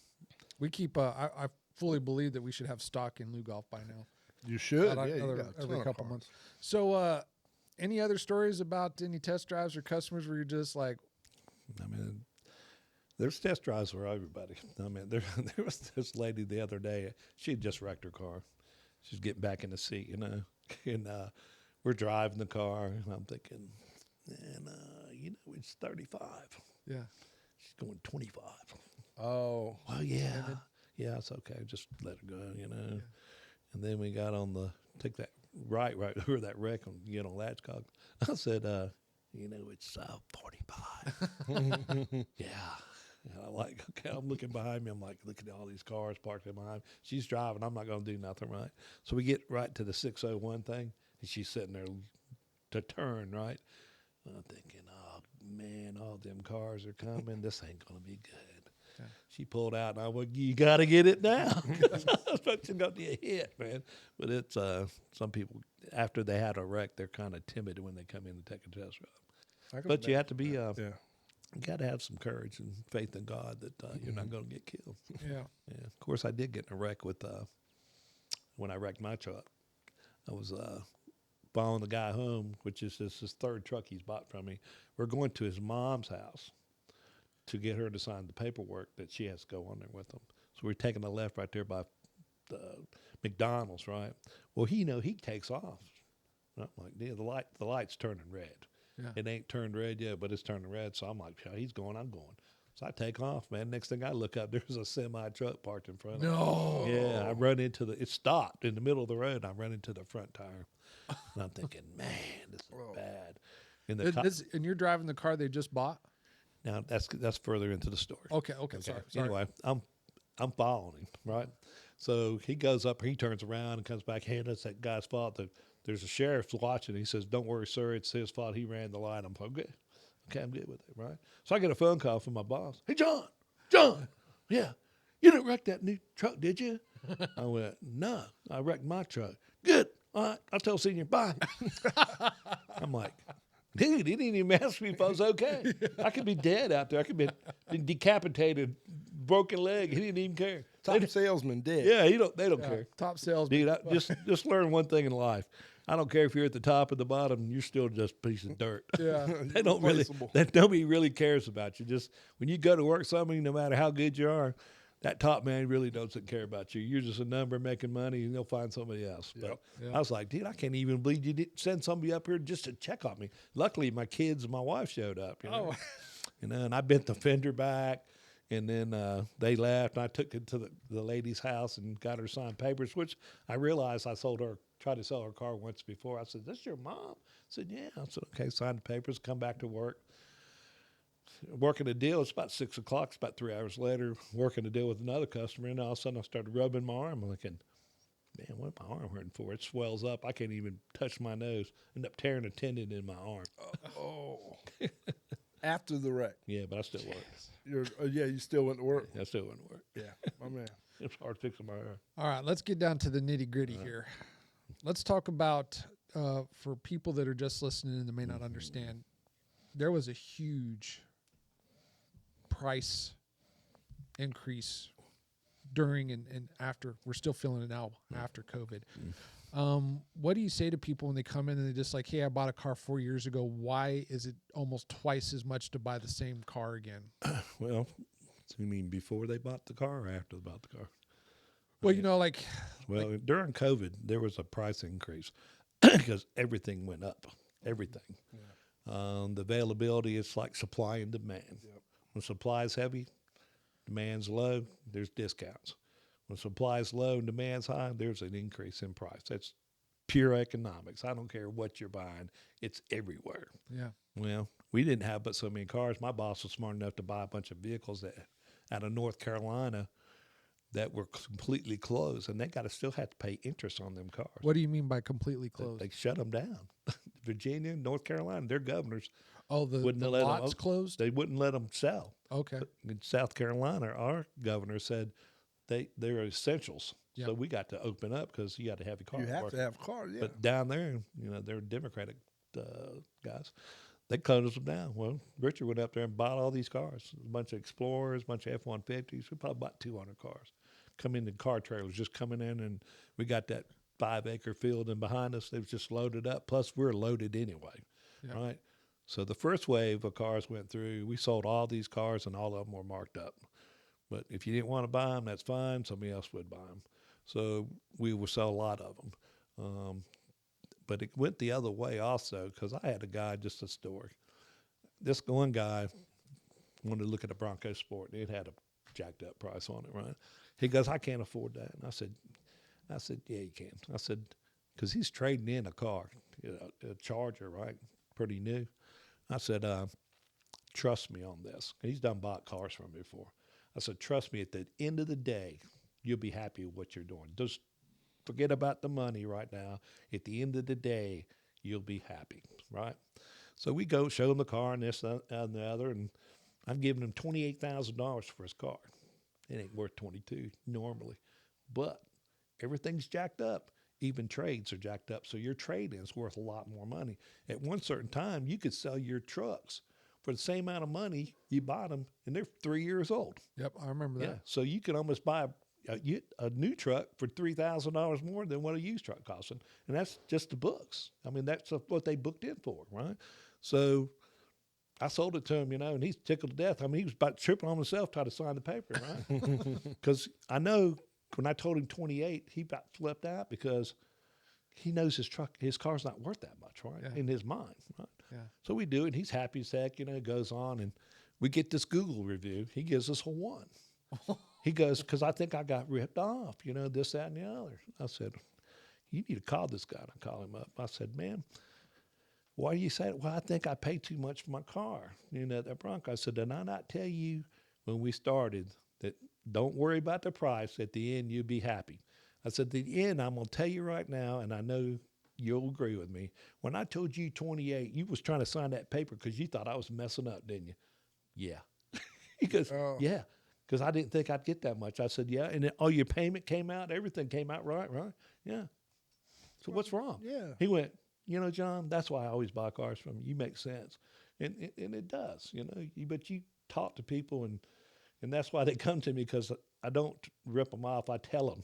We keep. I fully believe that we should have stock in Lugolf by now. You should. About Yeah, you other- got a ton every of couple cars. months. So, any other stories about any test drives or customers where you're just like, I mean, there's test drives for everybody. I mean, there was this lady the other day. She had just wrecked her car. She's getting back in the seat, and we're driving the car, and I'm thinking, man, it's 35. yeah, She's going 25. Oh, Well, yeah, it's okay. Just let her go, And then we got on take that right where that wreck on Latchcock. I said, it's 45. Yeah. And I'm looking behind me. I'm like, looking at all these cars parked in behind me. She's driving. I'm not going to do nothing right. So we get right to the 601 thing, and she's sitting there to turn, right? I'm thinking, oh, man, all them cars are coming. This ain't going to be good. Yeah. She pulled out, and I went, you got to get it now. I was fixing to get hit, man. But it's some people, after they had a wreck, they're kind of timid when they come in to take a test drive. But you have to be, yeah. you got to have some courage and faith in God that you're not going to get killed. yeah, Yeah. Of course, I did get in a wreck with when I wrecked my truck. I was following the guy home, which is his third truck he's bought from me. We're going to his mom's house to get her to sign the paperwork that she has to go on there with them. So we're taking a left right there by McDonald's, right? Well, he takes off. And I'm like, yeah, the light's turning red. Yeah. It ain't turned red yet, but it's turning red. So I'm like, yeah, he's going, I'm going. So I take off, man. Next thing I look up, there's a semi truck parked in front of me. No. Yeah, I run into it stopped in the middle of the road. I run into the front tire. And I'm thinking, man, this is bad. And And you're driving the car they just bought? now that's further into the story. Okay. Sorry. Anyway, I'm following him, right? So he goes up, he turns around and comes back. Hey, that's that guy's fault. There's a sheriff watching. He says, "Don't worry, sir. It's his fault. He ran the light." I'm like, good. Okay, I'm good with it, right? So I get a phone call from my boss. Hey, John, yeah, you didn't wreck that new truck, did you? I went, no, I wrecked my truck. Good. All right, I'll tell Senior, bye. I'm like, dude, he didn't even ask me if I was okay. I could be dead out there. I could be decapitated, broken leg. He didn't even care. Top salesman dead. Yeah, they don't care. Top sales. Dude, just learn one thing in life. I don't care if you're at the top or the bottom. You're still just a piece of dirt. Yeah. They don't really. Replaceable. Nobody really cares about you. Just when you go to work, somebody, no matter how good you are, that top man really doesn't care about you. You're just a number making money, and they'll find somebody else. But I was like, dude, I can't even believe you didn't send somebody up here just to check on me. Luckily, my kids and my wife showed up. You know, and I bent the fender back. And then they left, and I took it to the lady's house and got her signed papers, which I realized tried to sell her car once before. I said, "This your mom?" I said, "Yeah." I said, "Okay," signed the papers, come back to work. Working a deal, it's about 6 o'clock, it's about 3 hours later, working a deal with another customer, and all of a sudden I started rubbing my arm. I'm thinking, man, what am my arm hurting for? It swells up. I can't even touch my nose. End up tearing a tendon in my arm. After the wreck. Yeah, but I still work. You still went to work. I still wouldn't work. Yeah, my man. It's hard fixing my arm. All right, let's get down to the nitty gritty here. Let's talk about, for people that are just listening and that may not understand, there was a huge price increase during and after. We're still feeling it now after COVID. What do you say to people when they come in and they're just like, hey, I bought a car 4 years ago. Why is it almost twice as much to buy the same car again? Well, so you mean before they bought the car or after they bought the car? Well, you know, Well, during COVID, there was a price increase because everything went up. Everything. The availability is like supply and demand. When supply is heavy, demand's low, there's discounts. When supply is low and demand's high, there's an increase in price. That's pure economics. I don't care what you're buying. It's everywhere. yeah. Well, we didn't have but so many cars. My boss was smart enough to buy a bunch of vehicles out of North Carolina that were completely closed, and they still had to pay interest on them cars. What do you mean by completely closed? They shut them down. Virginia, North Carolina, their governors the wouldn't let lots closed? They wouldn't let them sell. Okay. In South Carolina, our governor said they're essentials. Yep. So we got to open up because you got to have your car. You have working. to have a car, yeah. But down there, they're Democratic guys. They closed them down. Well, Richard went up there and bought all these cars, a bunch of Explorers, a bunch of F-150s. We probably bought 200 cars. Come in car trailers, just coming in, and we got that 5-acre field, and behind us, they was just loaded up. Plus, we're loaded anyway, right? So the first wave of cars went through. We sold all these cars, and all of them were marked up. But if you didn't want to buy them, that's fine. Somebody else would buy them. So we would sell a lot of them. But it went the other way also because I had a guy, just a story. This one guy wanted to look at a Bronco Sport, and it had a jacked up price on it, right? He goes, I can't afford that. And I said, yeah, you can. I said, because he's trading in a car, a Charger, right? Pretty new. I said, trust me on this. He's done bought cars from me before. I said, trust me, at the end of the day, you'll be happy with what you're doing. Just forget about the money right now. At the end of the day, you'll be happy, right? So we go show him the car and this and the other, and I'm giving him $28,000 for his car. It ain't worth 22 normally, but everything's jacked up. Even trades are jacked up, so your trade-in's worth a lot more money. At one certain time, you could sell your trucks for the same amount of money you bought them, and they're 3 years old. Yep, I remember that. Yeah, so you can almost buy a new truck for $3,000 more than what a used truck costs, and that's just the books. I mean, that's what they booked in for, right? So I sold it to him, and he's tickled to death. I mean, he was about tripping on himself trying to sign the paper, right? Because I know when I told him 28, he about flipped out because he knows his car's not worth that much, right? Yeah. In his mind, right? Yeah. So we do it. He's happy as heck, goes on, and we get this Google review. He gives us a 1. He goes, because I think I got ripped off, this, that, and the other. I said, you need to call this guy. I call him up. I said, man, why do you say it? Well, I think I paid too much for my car, that Bronco. I said, did I not tell you when we started that don't worry about the price. At the end, you'll be happy. I said, at the end, I'm going to tell you right now, and I know you'll agree with me. When I told you 28, you was trying to sign that paper because you thought I was messing up, didn't you? Yeah. He goes, yeah, because I didn't think I'd get that much. I said, yeah, and then, your payment came out, everything came out right? Yeah. So what's wrong? Yeah. He went, John, that's why I always buy cars from you. You make sense. And it does, but you talk to people, and that's why they come to me, because I don't rip them off. I tell them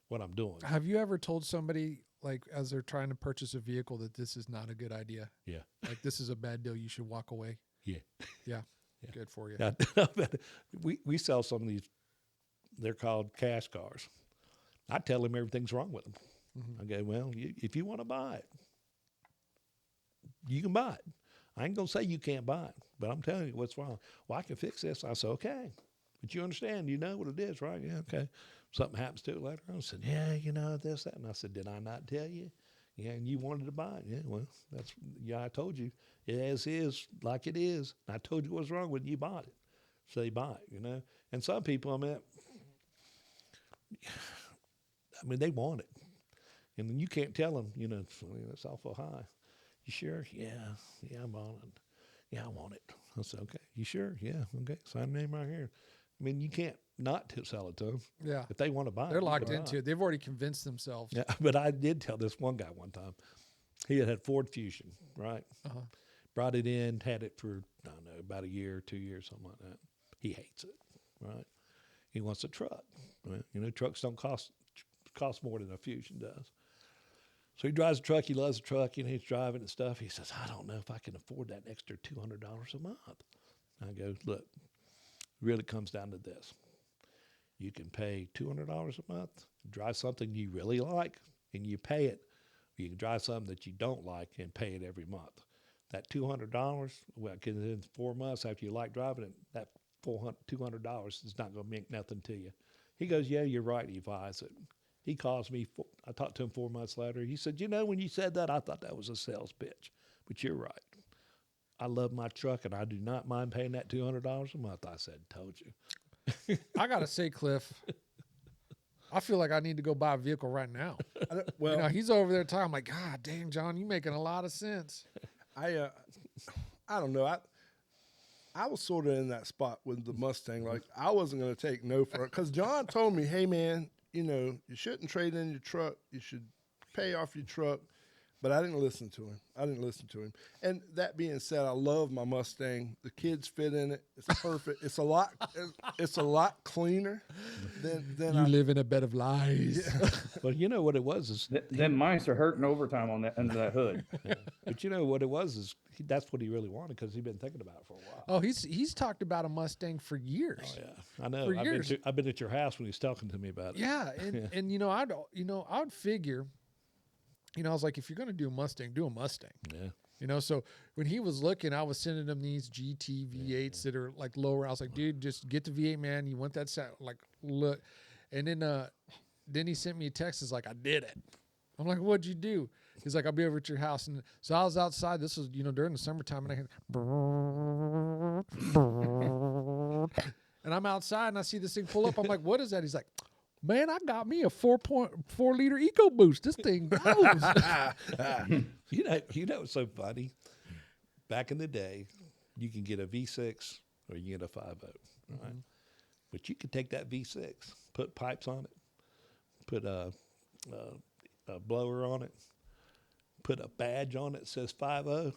what I'm doing. Have you ever told somebody, like, as they're trying to purchase a vehicle, that this is not a good idea? Yeah. Like, this is a bad deal. You should walk away. Yeah. Yeah. Good for you. Yeah. we sell some of these, they're called cash cars. I tell them everything's wrong with them. Mm-hmm. I go, well, if you want to buy it, you can buy it. I ain't going to say you can't buy it, but I'm telling you what's wrong. Well, I can fix this. I said, okay. But you understand, you know what it is, right? Yeah, okay. Something happens to it later on. I said, yeah, this, that. And I said, did I not tell you? Yeah, and you wanted to buy it. Yeah, well, I told you. It as is, like it is. I told you what's wrong with it. You bought it. So they buy it, And some people, they want it. And you can't tell them, it's awful high. You sure? Yeah, I'm on it. Yeah, I want it. I said, okay. You sure? Yeah, okay. Sign the name right here. You can't not sell it to them. Yeah. If they want to buy it. They're locked into it. They've already convinced themselves. Yeah, but I did tell this one guy one time. He had Ford Fusion, right? Uh-huh. Brought it in, had it for, I don't know, about a year, 2 years, something like that. He hates it, right? He wants a truck. Right? Trucks don't cost more than a Fusion does. So he drives a truck. He loves the truck. He's driving and stuff. He says, I don't know if I can afford that extra $200 a month. I go, look, it really comes down to this. You can pay $200 a month, drive something you really like, and you pay it. You can drive something that you don't like and pay it every month. That $200, well, because in 4 months after you like driving it, that $200 is not going to mean nothing to you. He goes, yeah, you're right. He buys it. He calls me. I talked to him 4 months later. He said, when you said that, I thought that was a sales pitch. But you're right. I love my truck, and I do not mind paying that $200 a month. I said, told you. I got to say, Cliff, I feel like I need to go buy a vehicle right now. Well, he's over there talking. I'm like, God dang, John, you making a lot of sense. I don't know. I was sort of in that spot with the Mustang. Like, I wasn't going to take no for it. Because John told me, hey, man, you shouldn't trade in your truck. You should pay off your truck. But I didn't listen to him. And that being said, I love my Mustang. The kids fit in it. It's perfect. It's a lot cleaner than you live in a bed of lies. Yeah. Well, you know what it was is Them mice are hurting overtime on that under that hood. But you know what it was is that's what he really wanted because he'd been thinking about it for a while. Oh, he's talked about a Mustang for years. Oh yeah, I know. For years. I've been at your house when he's talking to me about it. Yeah, and I'd figure. I was like, if you're going to do a Mustang, do a Mustang. Yeah. So when he was looking, I was sending him these GT V8s that are like lower. I was like, dude, just get the V8, man. You want that sound? Like, look. And then he sent me a text. It's like, I did it. I'm like, what'd you do? He's like, I'll be over at your house. And so I was outside. This was, during the summertime. And and I'm outside and I see this thing pull up. I'm like, what is that? He's like, man, I got me a 4.4 liter EcoBoost. This thing goes. You know what's so funny? Back in the day, you can get a V6 or you can get a 5.0, right? Mm-hmm. But you could take that V6, put pipes on it, put a blower on it, put a badge on it that says 5.0,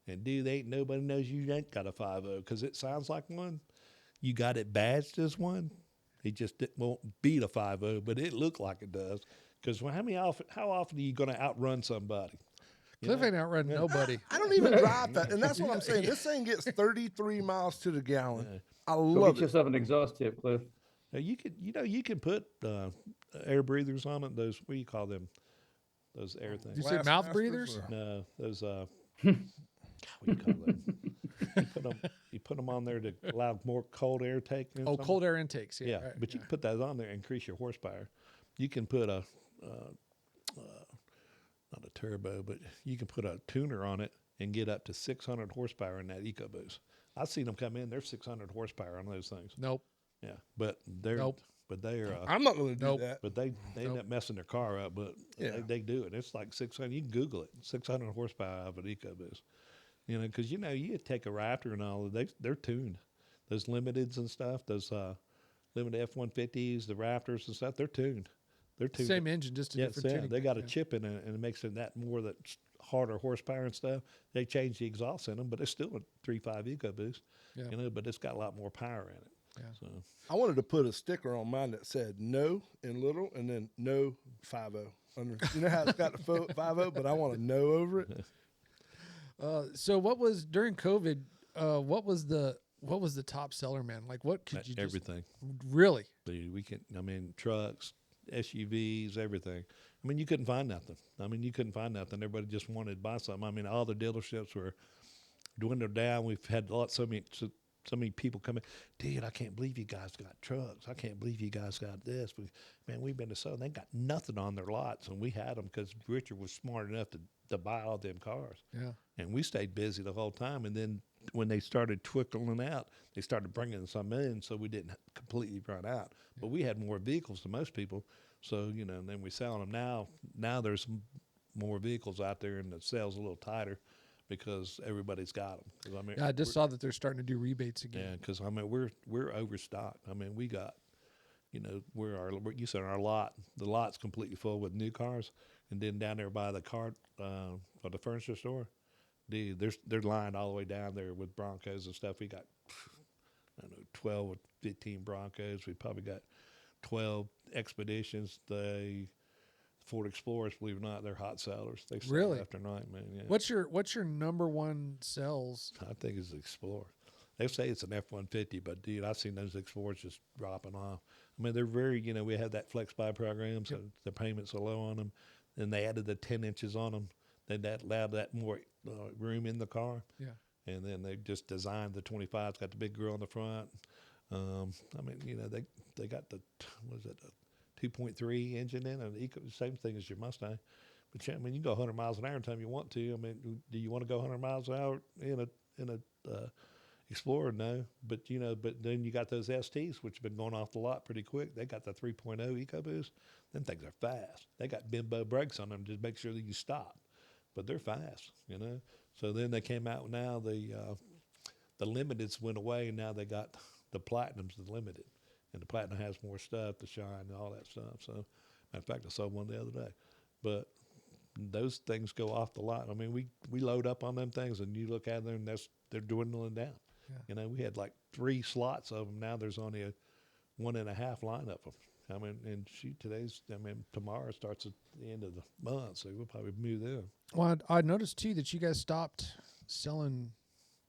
and dude, ain't nobody knows you ain't got a 5.0 because it sounds like one. You got it badged as one. It just won't beat a 5.0, but it looked like it does. Because how often are you going to outrun somebody? Cliff ain't outrunning nobody. I don't even drive that. And that's what I'm saying. This thing gets 33 miles to the gallon. I Go love get it. yourself an exhaust tip, Cliff. You can put air breathers on it. Those, what do you call them? Those air Did you things. say Blast mouth masters breathers? or- No, those what do you call them? You put them on there to allow more cold air take. or Oh, something. cold air intakes. Yeah, Yeah, right, but you can put those on there and increase your horsepower. You can put not a turbo, but you can put a tuner on it and get up to 600 horsepower in that EcoBoost. I've seen them come in; they're 600 horsepower on those things. Nope. Yeah, but they're Nope. but they're I'm not going to do Nope. that. but they end Nope. up messing their car up. But Yeah. they do it. It's like 600. You can Google it. 600 horsepower out of an EcoBoost. You know, because you take a Raptor and all, they're tuned. Those limiteds and stuff, those limited F-150s, the Raptors and stuff, they're tuned. They're tuned. Same engine, just a Yes, different yeah, tuning. they got a yeah. chip in it, and it makes it that more that harder horsepower and stuff. They change the exhaust in them, but it's still a 3.5 EcoBoost. Yeah. You know, but it's got a lot more power in it. Yeah. So I wanted to put a sticker on mine that said no in little and then no 50 under. You know how it's got the 50, but I want a no over it. So what was during COVID? What was the top seller, man? Like, what could you just, everything. really? We can. I mean, trucks, SUVs, everything. I mean, you couldn't find nothing. Everybody just wanted to buy something. I mean, all the dealerships were dwindled down. We've had so many people come in. Dude, I can't believe you guys got trucks. I can't believe you guys got this. We've been to sell. They got nothing on their lots, and we had them because Richard was smart enough to buy all them cars. Yeah. And we stayed busy the whole time. And then when they started trickling out, they started bringing some in, so we didn't completely run out. But we had more vehicles than most people, so and then we selling them now. Now there's more vehicles out there, and the sales a little tighter because everybody's got them. 'Cause, I mean, Yeah, I just saw that they're starting to do rebates again. yeah, because I mean we're overstocked. I mean we got, you said our lot. The lot's completely full with new cars, and then down there by the car or the furniture store, dude, they're lined all the way down there with Broncos and stuff. We got, I don't know, 12 or 15 Broncos. We probably got 12 Expeditions. The Ford Explorers, believe it or not, they're hot sellers. They sell Really? after night, man. Yeah. What's your number one sales? I think it's the Explorer. They say it's an F-150, but dude, I've seen those Explorers just dropping off. I mean, they're very, we have that flex buy program, so the payments are low on them. Then they added the 10 inches on them. Then that allowed that more room in the car. Yeah. And then they just designed the 25s, got the big grill on the front. I mean, they got the 2.3 engine in it, same thing as your Mustang. But I mean, you can go 100 miles an hour anytime you want to. I mean, do you want to go 100 miles an hour in a Explorer? No. But but then you got those STs, which have been going off the lot pretty quick. They got the 3.0 EcoBoost. Them things are fast. They got bimbo brakes on them to make sure that you stop. But they're fast, So then they came out now. The Limiteds went away, and now they got the Platinums, the Limited, and the Platinum has more stuff, the shine and all that stuff. So, matter of fact, I saw one the other day. But those things go off the lot. I mean, we load up on them things, and you look at them, and they're dwindling down. Yeah. We had like 3 slots of them. Now there's only a 1.5 line of them. I mean, and tomorrow starts at the end of the month, so we'll probably move them. Well, I noticed too that you guys stopped selling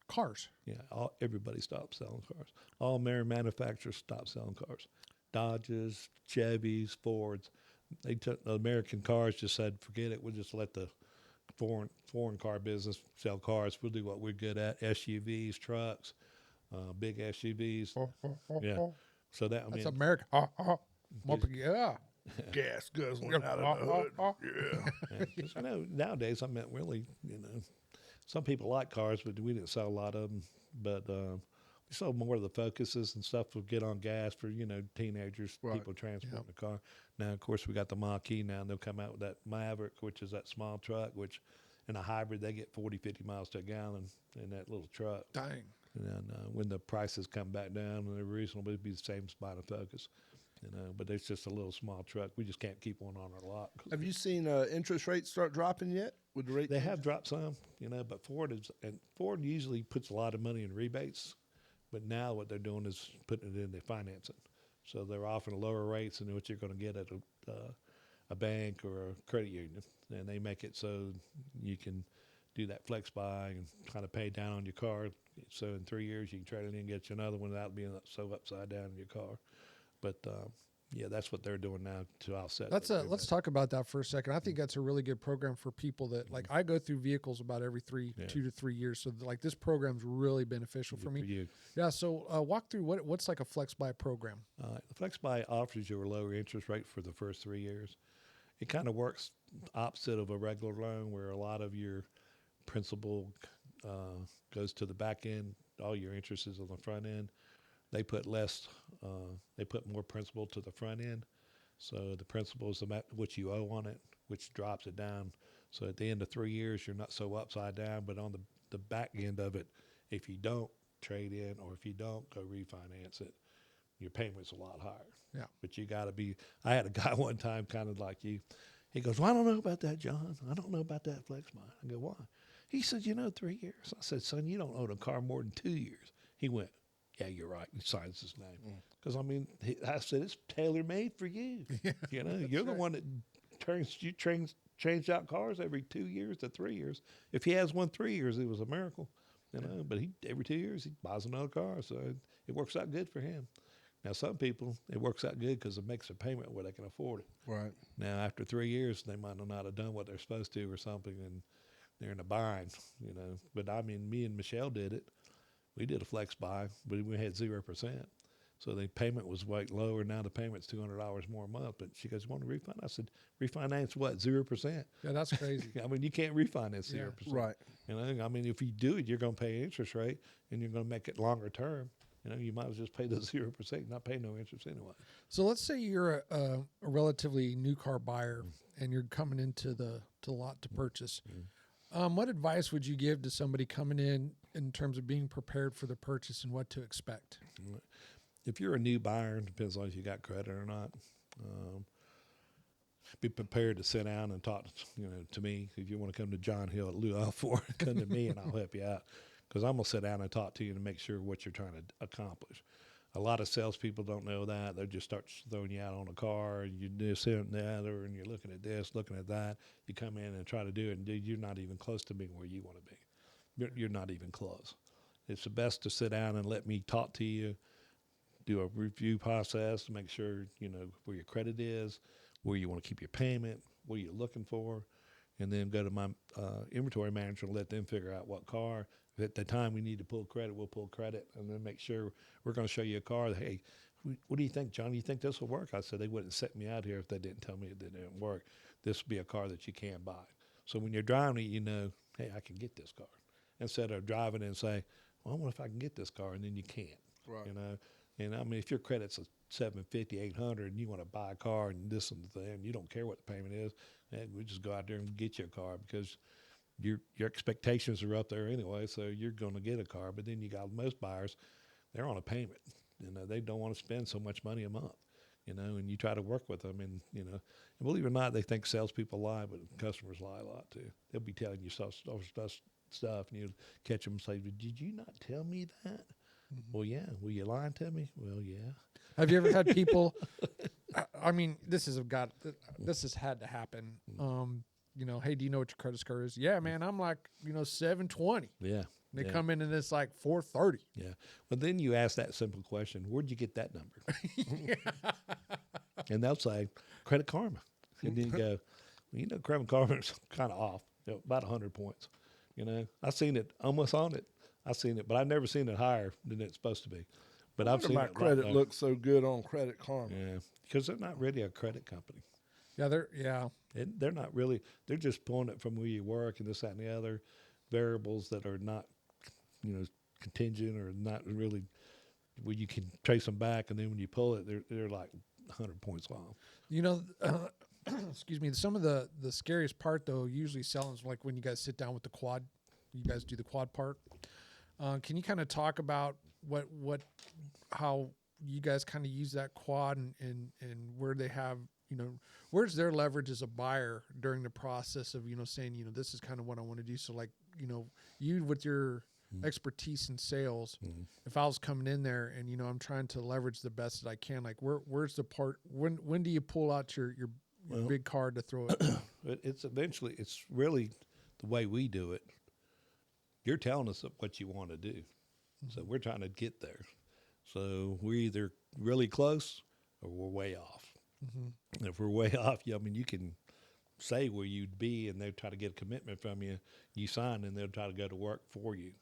cars. Yeah, everybody stopped selling cars. All American manufacturers stopped selling cars. Dodges, Chevys, Fords. They took the American cars, just said, forget it. We'll just let the foreign car business sell cars. We'll do what we're good at: SUVs, trucks, big SUVs. Yeah. So That's mean, America. Yeah. Gas guzzling out of the hood. Yeah. yeah, 'cause, nowadays, I mean, really, some people like cars, but we didn't sell a lot of them. But we sold more of the Focuses and stuff. Will get on gas for teenagers, Right. people transporting the car. Now, of course, we got the Mach-E now, and they'll come out with that Maverick, which is that small truck, which in a hybrid they get 40, 50 miles to a gallon in that little truck. Dang. And when the prices come back down and they're reasonable, it'd be the same as buying a Focus. But it's just a little small truck. We just can't keep one on our lot. Have you seen interest rates start dropping yet? With the rate They have dropped some, but Ford usually puts a lot of money in rebates, but now what they're doing is putting it in their financing. So they're offering lower rates than what you're going to get at a bank or a credit union, and they make it so you can do that flex buy and kind of pay down on your car. So in 3 years you can trade it in and get you another one without being so upside down in your car. But yeah, that's what they're doing now to offset. Let's their let's rebate. talk about that for a second. I think that's a really good program for people that like. I go through vehicles about every Yeah. 2 to 3 years, so like this program's really beneficial for Good me. for you. Yeah. So walk through what's like a flex buy program. The FlexBuy offers you a lower interest rate for the first 3 years. It kind of works opposite of a regular loan, where a lot of your principal goes to the back end. All your interest is on the front end. They put less. They put more principal to the front end. So the principal is what you owe on it, which drops it down. So at the end of 3 years, you're not so upside down. But on the back end of it, if you don't trade in or if you don't go refinance it, your payment's a lot higher. Yeah. But you got to be. I had a guy one time, kind of like you. He goes, "Well, I don't know about that, John. I don't know about that flex buy." I go, "Why?" He said, 3 years. I said, "Son, you don't own a car more than 2 years." He went, "Yeah, you're right." He signs his name. Because, I mean, I said, it's tailor-made for you. You're the one that change out cars every 2 years to 3 years. If he has one 3 years, it was a miracle. But every 2 years, he buys another car. So it works out good for him. Now, some people, it works out good because it makes a payment where they can afford it. Right. Now, after 3 years, they might not have done what they're supposed to or something, and they're in a bind, But, I mean, me and Michelle did it. We did a flex buy, but we had 0%. So the payment was way lower. Now the payment's $200 more a month. But she goes, "You want to refinance?" I said, "Refinance what? 0%?" Yeah, that's crazy. I mean, you can't refinance 0%. Right. I mean, if you do it, you're going to pay an interest rate, and you're going to make it longer term. You might as well just pay the 0%, not pay no interest anyway. So let's say you're a relatively new car buyer and you're coming into the lot to purchase. What advice would you give to somebody coming in terms of being prepared for the purchase and what to expect? If you're a new buyer, it depends on if you got credit or not. Be prepared to sit down and talk, to me. If you want to come to John Hill at Lou Alford, come to me and I'll help you out. Because I'm going to sit down and talk to you to make sure what you're trying to accomplish. A lot of salespeople don't know that. They just start throwing you out on a car, and you do this and the other, and you're looking at this, looking at that. You come in and try to do it, and dude, you're not even close to being where you want to be. You're not even close. It's the best to sit down and let me talk to you, do a review process to make sure, where your credit is, where you want to keep your payment, what you're looking for, and then go to my inventory manager and let them figure out what car. If at the time we need to pull credit, we'll pull credit, and then make sure we're going to show you a car that, hey, what do you think, John? You think this will work? I said they wouldn't set me out here if they didn't tell me it didn't work. This would be a car that you can buy. So when you're driving it, hey, I can get this car. Instead of driving and say, well, I wonder if I can get this car, and then you can't. Right. And I mean, if your credit's a 750, 800, and you want to buy a car and this and the thing, you don't care what the payment is, we just go out there and get you a car because your expectations are up there anyway, so you're going to get a car. But then you got most buyers, they're on a payment. They don't want to spend so much money a month, and you try to work with them. And believe it or not, they think salespeople lie, but customers lie a lot too. They'll be telling you stuff, and you'll catch them and say, "Did you not tell me that?" Well, yeah. Were you lying to me? Well, yeah. Have you ever had people? I mean, this has had to happen. Hey, do you know what your credit score is? Yeah, man, I'm like 720. Yeah. They come in and it's like 430. Yeah. But then you ask that simple question, where'd you get that number? And they'll say, Credit Karma. And then you go, well, Credit Karma's kind of off, about 100 points. I've seen it almost on it. I've seen it, but I've never seen it higher than it's supposed to be. But I've seen my it credit right looks so good on Credit Karma. Yeah, because they're not really a credit company. Yeah, They're not really. They're just pulling it from where you work and this, that, and the other variables that are not, contingent or not really where you can trace them back. And then when you pull it, they're like 100 points off. Excuse me. Some of the scariest part though, usually selling is like when you guys sit down with the quad. You guys do the quad part. Can you kind of talk about how you guys kind of use that quad and where they have, where's their leverage as a buyer during the process of, saying, this is kind of what I want to do. So like, you with your expertise in sales, if I was coming in there and, I'm trying to leverage the best that I can, like where's the part, when do you pull out your big card to throw it? It's really the way we do it. You're telling us what you want to do. So we're trying to get there. So we're either really close or we're way off. And if we're way off, I mean, you can say where you'd be, and they'll try to get a commitment from you. You sign, and they'll try to go to work for you.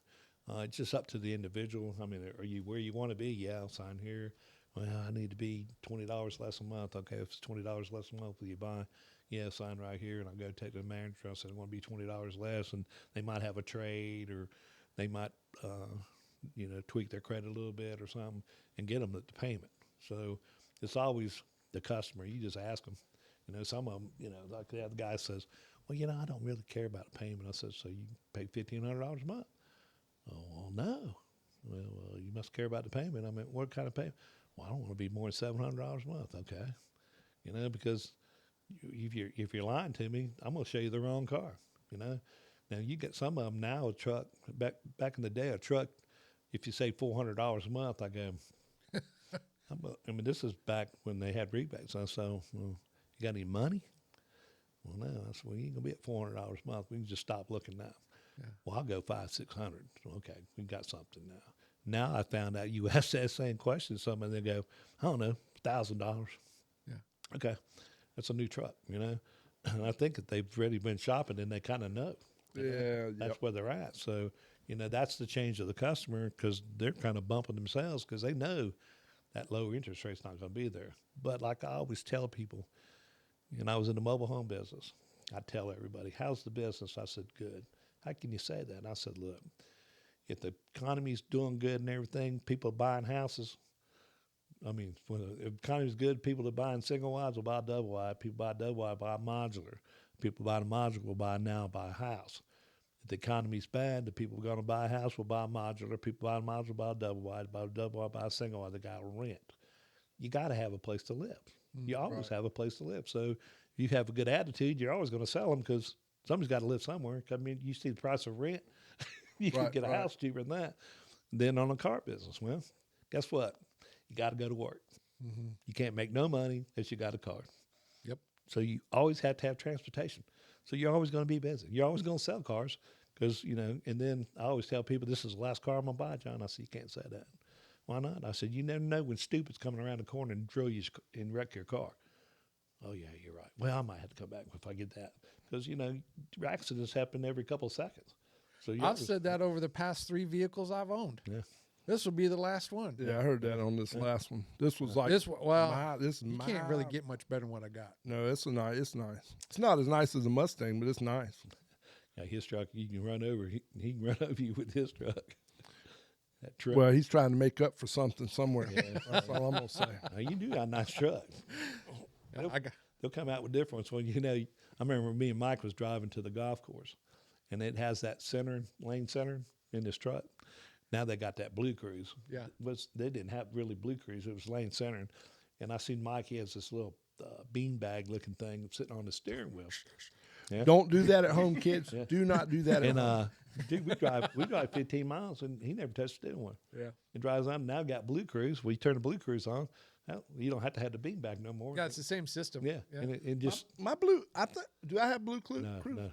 It's just up to the individual. I mean, are you where you want to be? Yeah, I'll sign here. Well, I need to be $20 less a month. Okay, if it's $20 less a month, will you buy? Yeah, sign right here, and I'll go take the manager. I said I want to be $20 less, and they might have a trade, or they might, tweak their credit a little bit or something, and get them the payment. So it's always the customer. You just ask them. Some of them, like the other guy says, well, I don't really care about the payment. I said, so you pay $1,500 a month? Oh, well, no. Well, you must care about the payment. I mean, what kind of payment? Well, I don't want to be more than $700 a month. Okay. Because if you're lying to me, I'm going to show you the wrong car. Now you get some of them now, a truck, back in the day, a truck, if you say $400 a month, I go, this is back when they had rebates. I said, well, you got any money? Well, no. I said, well, you ain't going to be at $400 a month. We can just stop looking now. Yeah. Well, I'll go $500-600. Okay, we got something now. Now I found out you ask that same question to someone, they go, I don't know, $1,000. Yeah. Okay, that's a new truck, And I think that they've already been shopping and they kind of know. That's where they're at. So, that's the change of the customer, because they're kind of bumping themselves because they know that low interest rate's not going to be there. But like I always tell people, I was in the mobile home business. I tell everybody, how's the business? I said, good. How can you say that? And I said, look, if the economy's doing good and everything, people are buying houses. I mean, when the economy's good, people are buying single wides will buy double wide. People buy double wide, buy modular. People buy the modular will buy a house. If the economy's bad, the people are going to buy a house will buy a modular. People buy a modular, buy a double wide, buy a double wide, buy a single wide. They got to rent. You got to have a place to live. You always have a place to live. So if you have a good attitude, you're always going to sell them, because somebody's got to live somewhere. I mean, you see the price of rent. You can get a house cheaper than that. Then on the car business, well, guess what? You got to go to work. You can't make no money unless you got a car. Yep. So you always have to have transportation. So you're always going to be busy. You're always going to sell cars because, and then I always tell people, this is the last car I'm going to buy, John. I said, you can't say that. Why not? I said, you never know when stupid's coming around the corner and drill you and wreck your car. Oh, yeah, you're right. Well, I might have to come back if I get that. Because, accidents happen every couple of seconds. So I've said that over the past 3 vehicles I've owned. Yeah. This will be the last one. Yeah, I heard that on this last one. This was like this. Well, you can't really get much better than what I got. No, it's nice. It's nice. It's not as nice as a Mustang, but it's nice. Yeah, his truck, you can run over. He can run over you with his truck. That truck. Well, he's trying to make up for something somewhere. Yeah, that's all I'm gonna say. Now, you do got a nice truck. They'll come out with different ones. Well, I remember me and Mike was driving to the golf course, and it has that lane center in this truck. Now they got that Blue Cruise. Yeah. They didn't have really Blue Cruise. It was lane center. And I seen Mike, he has this little beanbag looking thing sitting on the steering wheel. Yeah. Don't do that at home, kids. Yeah. Do not do that at home. Dude, we drive 15 miles, and he never touched the steering wheel. Yeah. He drives on. Now got Blue Cruise. We turn the Blue Cruise on. Well, you don't have to have the beanbag no more. Yeah, it's the same system. Yeah. And it just my blue. Do I have Blue Cruise? No.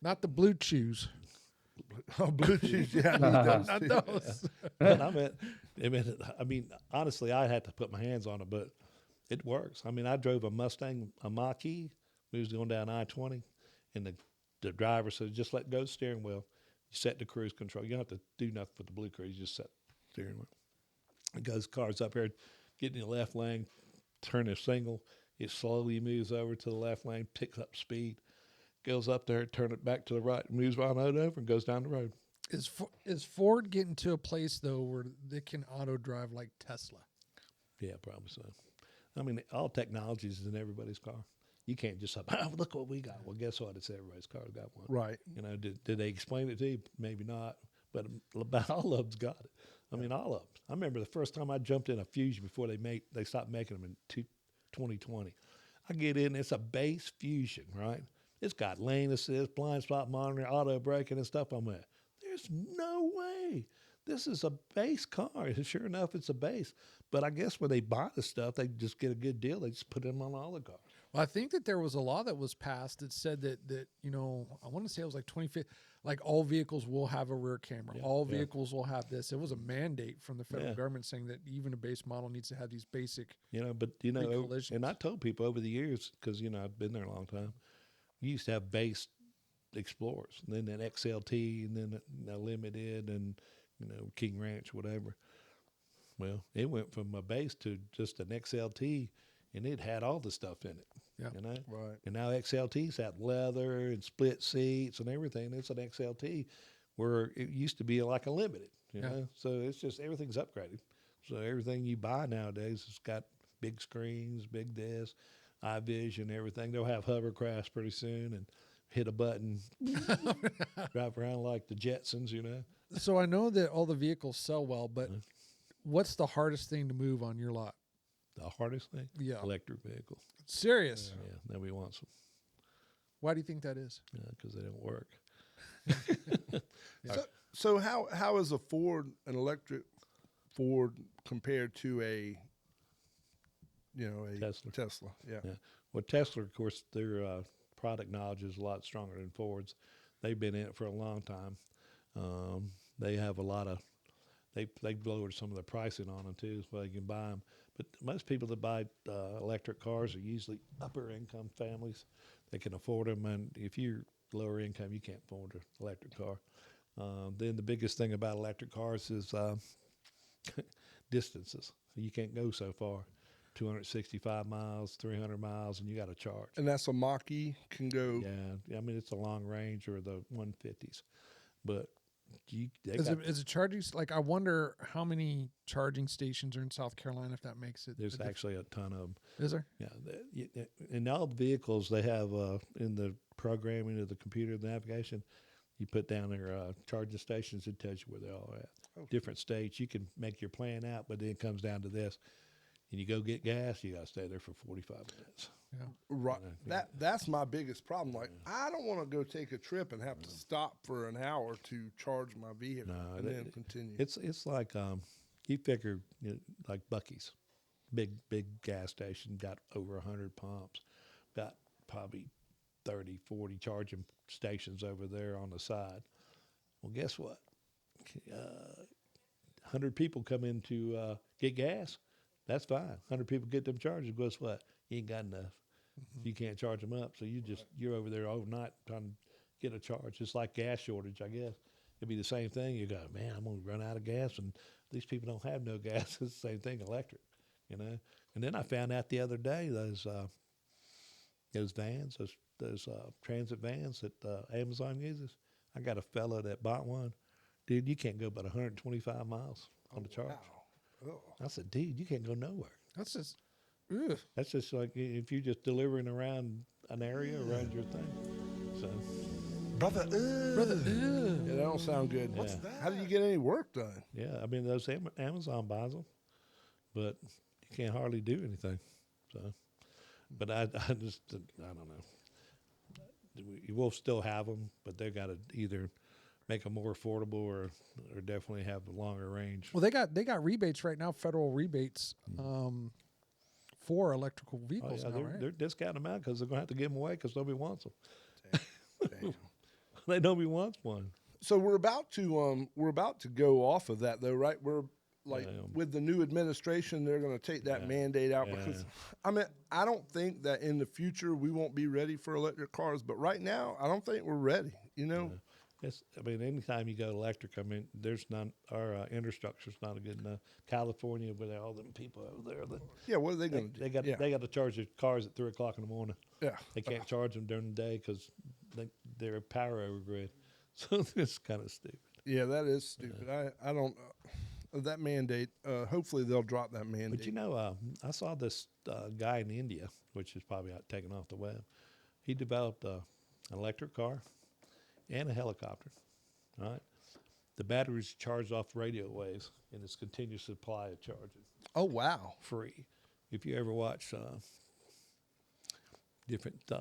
Not the blue chews. Oh, blue cheese. Yeah, I need those. But I mean, honestly, I had to put my hands on it, but it works. I mean, I drove a Mustang, a Mach-E. We was going down I-20, and the driver said, just let go of the steering wheel. You set the cruise control. You don't have to do nothing with the Blue Cruise. You just set the steering wheel. It goes, car's up here, getting in the left lane, turn a single. It slowly moves over to the left lane, picks up speed. Goes up there, turn it back to the right, moves right over, and goes down the road. Is Ford getting to a place, though, where they can auto drive like Tesla? Yeah, probably so. I mean, all technology is in everybody's car. You can't just say, look what we got. Well, guess what? It's everybody's car got one. Right. Did they explain it to you? Maybe not. But about all of them's got it. I mean, all of them. I remember the first time I jumped in a Fusion before they stopped making them in 2020. I get in, it's a base Fusion, right? It's got lane assist, blind spot monitoring, auto braking and stuff. I'm like, there's no way. This is a base car. And sure enough, it's a base. But I guess when they buy the stuff, they just get a good deal. They just put them on all the cars. Well, I think that there was a law that was passed that said that I want to say it was like 25, like all vehicles will have a rear camera. All vehicles will have this. It was a mandate from the federal government saying that even a base model needs to have these basic. But collisions. and I told people over the years because I've been there a long time. You used to have base Explorers, and then an XLT, and then a limited, and King Ranch, whatever. Well, it went from a base to just an XLT, and it had all the stuff in it. Yeah. Right. And now XLTs have leather and split seats and everything. It's an XLT, where it used to be like a limited. You know, so it's just everything's upgraded. So everything you buy nowadays has got big screens, big this, iVision, everything. They'll have hovercrafts pretty soon, and hit a button, drive around like the Jetsons. So I know that all the vehicles sell well, but what's the hardest thing to move on your lot? The hardest thing? Yeah. Electric vehicle. Serious? Yeah, nobody wants them. Why do you think that is? Because they don't work. So how is an electric Ford compared to a Tesla? Yeah. Well, Tesla, of course, their product knowledge is a lot stronger than Ford's. They've been in it for a long time. They have a lot of they've lowered some of the pricing on them too, so you can buy them. But most people that buy electric cars are usually upper income families. They can afford them, and if you're lower income, you can't afford an electric car. Then the biggest thing about electric cars is distances. You can't go so far. 265 miles, 300 miles, and you got to charge. And that's a Mach-E can go. Yeah, I mean it's a long range or the 150s, but is it charging? Like, I wonder how many charging stations are in South Carolina, if that makes it. There's actually a ton of them. Is there? Yeah, in all the vehicles they have in the programming of the computer navigation, you put down their charging stations. It tells you where they're all at. Different states. You can make your plan out, but then it comes down to this. And you go get gas, you got to stay there for 45 minutes. Yeah. Right. That's my biggest problem. Like, I don't want to go take a trip and have to stop for an hour to charge my vehicle and then continue. It's like you figure like Buc-ee's, big gas station, got over 100 pumps, got probably 30, 40 charging stations over there on the side. Well, guess what? 100 people come in to get gas. That's fine. 100 people get them charges. Guess what? You ain't got enough. You can't charge them up. So you're over there overnight trying to get a charge. It's like gas shortage, I guess. It'd be the same thing. You go, man, I'm going to run out of gas, and these people don't have no gas. It's the same thing, electric, And then I found out the other day those vans, those transit vans that Amazon uses. I got a fella that bought one. Dude, you can't go but 125 miles on the charge. Wow. Oh. I said, dude, you can't go nowhere. That's just. Ugh. That's just like if you're just delivering around an area around your thing. So, Brother, yeah, that don't sound good. What's that? How do you get any work done? yeah, I mean, those Amazon buys them, but you can't hardly do anything. So, but I just, I don't know. We'll still have them, but they got to either make them more affordable or definitely have a longer range. Well, they got rebates right now, federal rebates for electrical vehicles. They're discounting them out because they're going to have to give them away because nobody wants them. Damn. Nobody wants one. So we're about to go off of that though, right? We're like with the new administration, they're going to take that mandate out because I mean, I don't think that in the future we won't be ready for electric cars, but right now I don't think we're ready. I mean, anytime you go electric, I mean, there's none. Our infrastructure's not good enough. California, with all them people over there, what are they going to do? They got to charge their cars at 3:00 in the morning. Yeah, they can't charge them during the day because they're power overgrid. So it's kind of stupid. Yeah, that is stupid. I don't that mandate. Hopefully they'll drop that mandate. But I saw this guy in India, which is probably taken off the web. He developed an electric car and a helicopter. All right, the battery's charged off radio waves, and it's continuous supply of charging. Oh wow! Free. If you ever watch different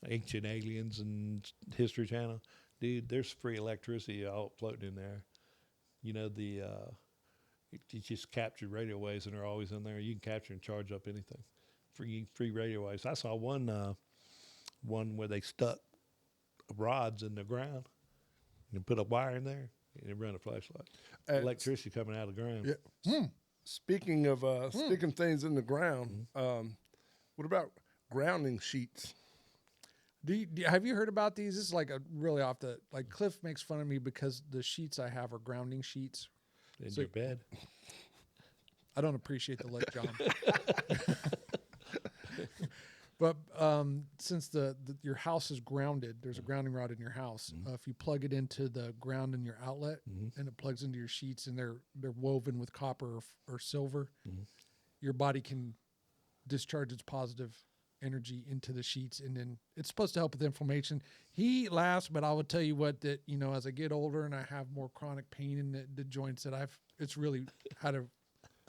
Ancient Aliens and History Channel, dude, there's free electricity all floating in there. You just capture radio waves, and they're always in there. You can capture and charge up anything. free radio waves. I saw one where they stuck rods in the ground and put a wire in there and it run a flashlight. Electricity coming out of the ground. Yeah. Speaking of sticking things in the ground, what about grounding sheets? Have you heard about these? This is like a really off the like. Cliff makes fun of me because the sheets I have are grounding sheets. In your bed. I don't appreciate the look, John. But since your house is grounded, there's a grounding rod in your house. If you plug it into the ground in your outlet, and it plugs into your sheets, and they're woven with copper or silver, your body can discharge its positive energy into the sheets, and then it's supposed to help with inflammation. He laughs, but I will tell you what, that as I get older and I have more chronic pain in the joints, that it's really had a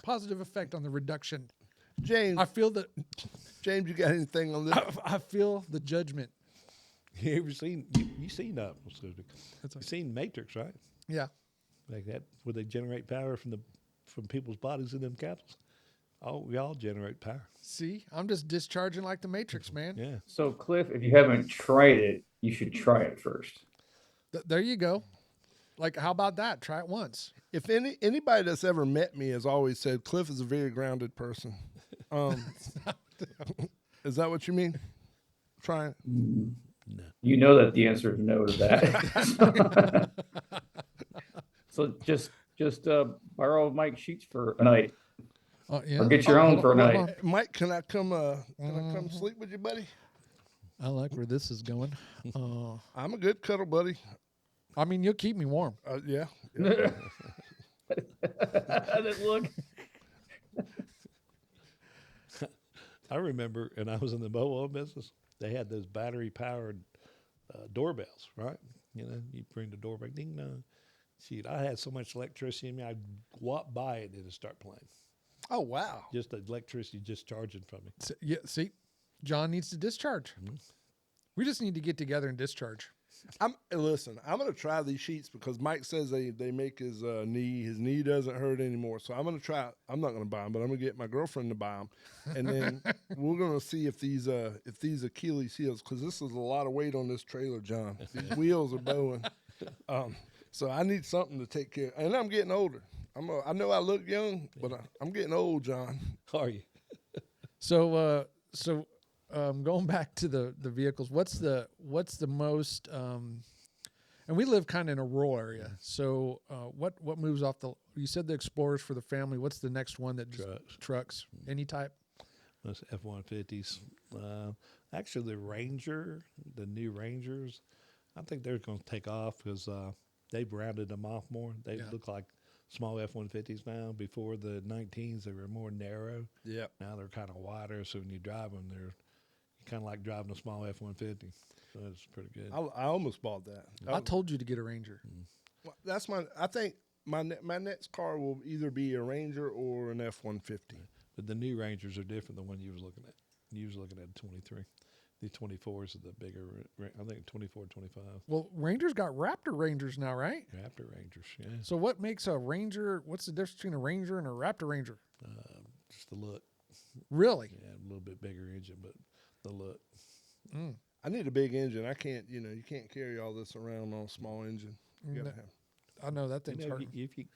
positive effect on the reduction. James, I feel that. James, you got anything on this? I feel the judgment. You ever seen you seen you seen Matrix, right? Yeah. Like that, where they generate power from people's bodies in them capsules. We all generate power. See, I'm just discharging like the Matrix, man. Yeah. So, Cliff, if you haven't tried it, you should try it first. There you go. Like, how about that? Try it once. If anybody that's ever met me has always said Cliff is a very grounded person. Is that what you mean? Try it. No. You know that the answer is no to that. So just borrow Mike's sheets for a night, Yeah. or get your own for a hold night. on. Hey, Mike, can I come sleep with you, buddy? I like where this is going. I'm a good cuddle buddy. I mean, you'll keep me warm. Yeah. That look. I remember, and I was in the mobile business. They had those battery-powered doorbells, right? You bring the doorbell, ding dong. Shoot, I had so much electricity in me, I'd walk by it and it'd start playing. Oh wow. Just the electricity just charging from me. Yeah, see, John needs to discharge. We just need to get together and discharge. Listen, I'm gonna try these sheets because Mike says they make his knee doesn't hurt anymore. So I'm gonna try. I'm not gonna buy them, but I'm gonna get my girlfriend to buy them, and then we're gonna see if these Achilles heels, because this is a lot of weight on this trailer, John. These wheels are bowing. So I need something to take care. And I'm getting older. I know I look young, but I'm getting old, John. Are you? So going back to the vehicles, what's the most and we live kind of in a rural area. So what moves off you said the Explorers for the family. What's the next one that trucks? Any type? Those F-150s. Actually, the new Rangers, I think they're going to take off because they've rounded them off more. They look like small F-150s now. Before the 19s, they were more narrow. Yeah. Now they're kind of wider, so when you drive them, they're kind of like driving a small F-150. So it's pretty good. I almost bought that. I told you to get a Ranger. Well, I think my next car will either be a Ranger or an F-150. But the new Rangers are different than one you was looking at. You was looking at a 23. The 24s are the bigger, I think 24, 25. Well, Rangers got Raptor Rangers now, right? Raptor Rangers, yeah. So what makes a Ranger? What's the difference between a Ranger and a Raptor Ranger? Just the look. Really? Yeah, a little bit bigger engine, but the look. I need a big engine. I can't, you can't carry all this around on a small engine. You gotta have. I know that thing's hard. If you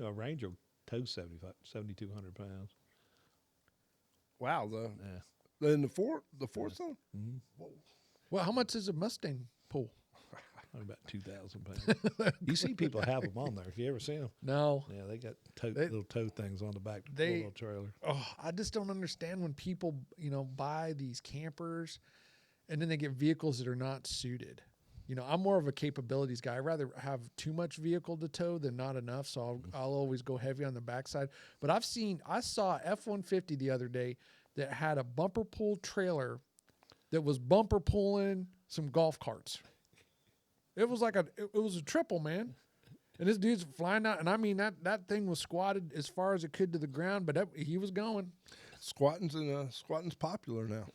a Ranger will tow 7,200 pounds. Wow, Yeah. in the fourth one. Well, how much is a Mustang pull? About 2,000 pounds. You see people have them on there. If you ever see them. No. Yeah, they got little tow things on the back of the little trailer. Oh, I just don't understand when people, buy these campers and then they get vehicles that are not suited. I'm more of a capabilities guy. I'd rather have too much vehicle to tow than not enough, so I'll always go heavy on the backside. But I saw F-150 the other day that had a bumper pull trailer that was bumper pulling some golf carts. It was like it was a triple, man. And this dude's flying out, and I mean that thing was squatted as far as it could to the ground, but he was going. Squatting's popular now.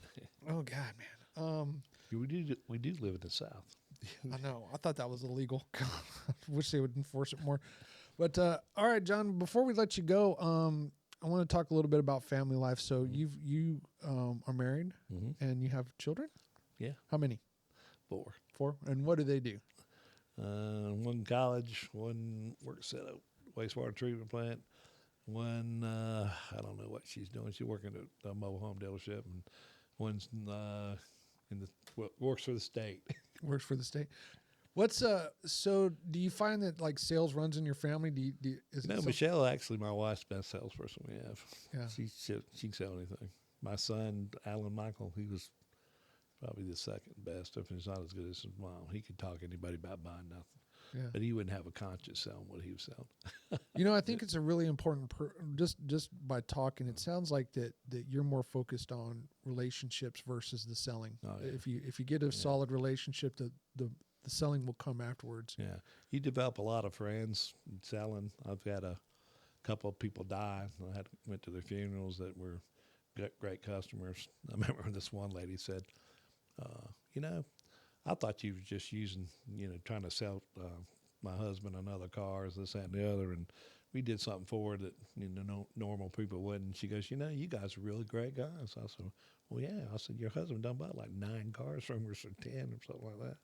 Oh God, man. We do live in the South. I know. I thought that was illegal. God, I wish they would enforce it more. But all right, John. Before we let you go, I want to talk a little bit about family life. So you are married and you have children? Yeah. How many? 4. 4. And what do they do? One college, one works at a wastewater treatment plant. One, I don't know what she's doing. She's working at a mobile home dealership, and one's works for the state. Works for the state. What's so do you find that like sales runs in your family? Is it Michelle, actually, my wife's best salesperson we have. Yeah. She can sell anything. My son, Alan Michael, he was probably the second best, if he's not as good as his mom. He could talk to anybody about buying nothing. Yeah. But he wouldn't have a conscience selling what he was selling. I think it's a really important just by talking. It sounds like that you're more focused on relationships versus the selling. Oh, yeah. If you get a solid relationship, the selling will come afterwards. Yeah, you develop a lot of friends selling. I've had a couple of people die. I went to their funerals that were great customers. I remember this one lady said, I thought you were just using, trying to sell my husband another cars, this, that, and the other, and we did something for her that normal people wouldn't. She goes, you guys are really great guys. I said, well, yeah. I said, your husband done bought like 9 cars from us, or 10 or something like that.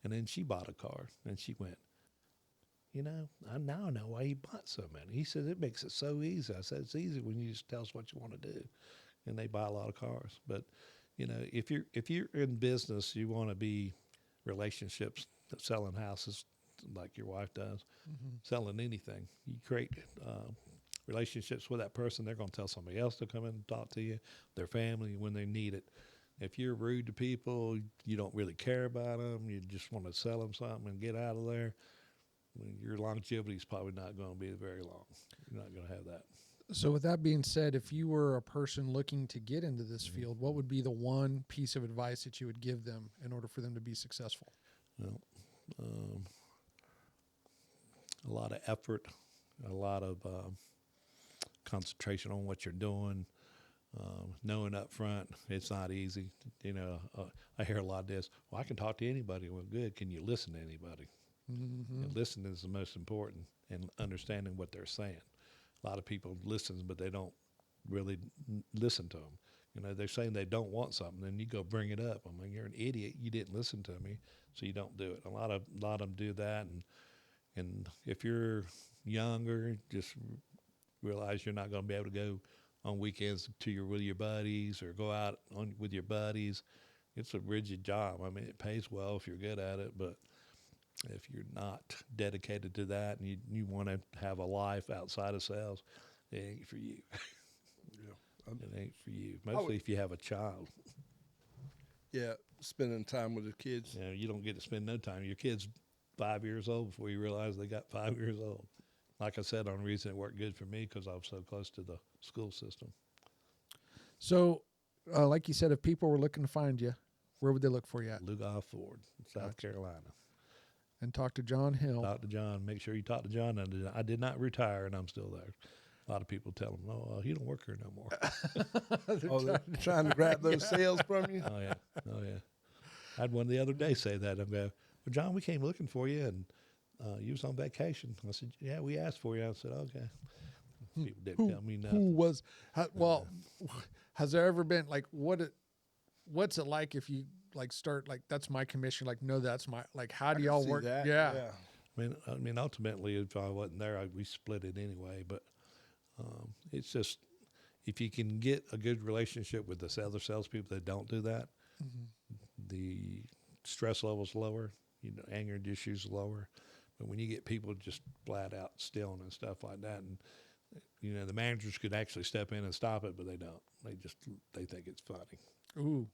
And then she bought a car, and she went, I now know why he bought so many. He said, it makes it so easy. I said, it's easy when you just tell us what you want to do. And they buy a lot of cars. But, if you're in business, you want to be relationships, selling houses like your wife does, selling anything. You create relationships with that person. They're going to tell somebody else to come in and talk to you, their family, when they need it. If you're rude to people, you don't really care about them, you just want to sell them something and get out of there, your longevity is probably not going to be very long. You're not going to have that. So with that being said, if you were a person looking to get into this field, what would be the one piece of advice that you would give them in order for them to be successful? Well, a lot of effort, a lot of concentration on what you're doing, knowing up front it's not easy. I hear a lot of this, well, I can talk to anybody. Well, good. Can you listen to anybody? And listening is the most important, and understanding what they're saying. A lot of people listen, but they don't really listen to them. They're saying they don't want something, then you go bring it up. I mean, you're an idiot. You didn't listen to me, so you don't do it. A lot of them do that, and if you're younger, just realize you're not going to be able to go on weekends with your buddies, or go out with your buddies. It's a rigid job. I mean, it pays well if you're good at it, but if you're not dedicated to that, and you want to have a life outside of sales, it ain't for you. It ain't for you, mostly if you have a child. Yeah, spending time with the kids. You don't get to spend no time. Your kid's 5 years old before you realize they got 5 years old. Like I said, on the reason it worked good for me, because I was so close to the school system. So, like you said, if people were looking to find you, where would they look for you at? Lugoff Ford, South Carolina. And talk to John Hill. Talk to John. Make sure you talk to John. I did not retire, and I'm still there. A lot of people tell him, "Oh, he don't work here no more." They're trying to grab those sales from you. Oh yeah. I had one the other day say that. I'm going, well, John, we came looking for you, and you was on vacation. I said, yeah, we asked for you. I said, okay. People didn't tell me nothing. Has there ever been like what's it like if you like start like that's my commission? Like, no, that's my like. How do y'all work? That. Yeah. I mean, ultimately, if I wasn't there, we split it anyway. But it's just if you can get a good relationship with the other salespeople that don't do that, the stress level's lower. Anger issues lower. But when you get people just flat out stealing and stuff like that, and the managers could actually step in and stop it, but they don't. They think it's funny. Ooh.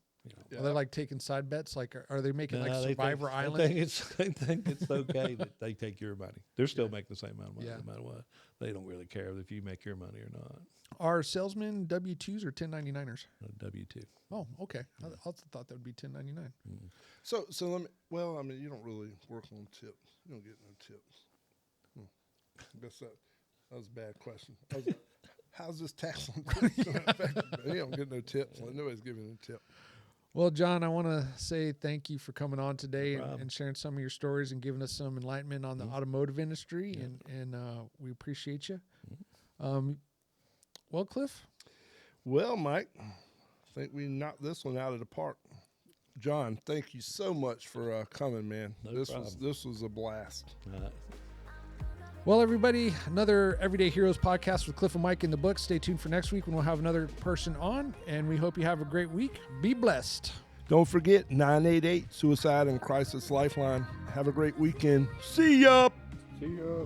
Are they like taking side bets? Like, are they making like Survivor Island? They think it's okay that they take your money. They're still making the same amount of money no matter what. They don't really care if you make your money or not. Are salesmen W-2s or 1099ers? W-2. Oh, okay. I also thought that would be 1099. So let me. Well, I mean, you don't really work on tips. You don't get no tips. I guess that was a bad question. How's this tax on tips gonna affect you? You don't get no tips. Like, nobody's giving you a tip. Well, John, I want to say thank you for coming on today and sharing some of your stories and giving us some enlightenment on the automotive industry, and we appreciate you. Well, Cliff, Well, Mike, I think we knocked this one out of the park. John, thank you so much for coming, man. No this problem. was a blast. well, everybody, another Everyday Heroes podcast with Cliff and Mike in the books. Stay tuned for next week when we'll have another person on, and we hope you have a great week. Be blessed. Don't forget 988 Suicide and Crisis Lifeline. Have a great weekend. See ya. See ya.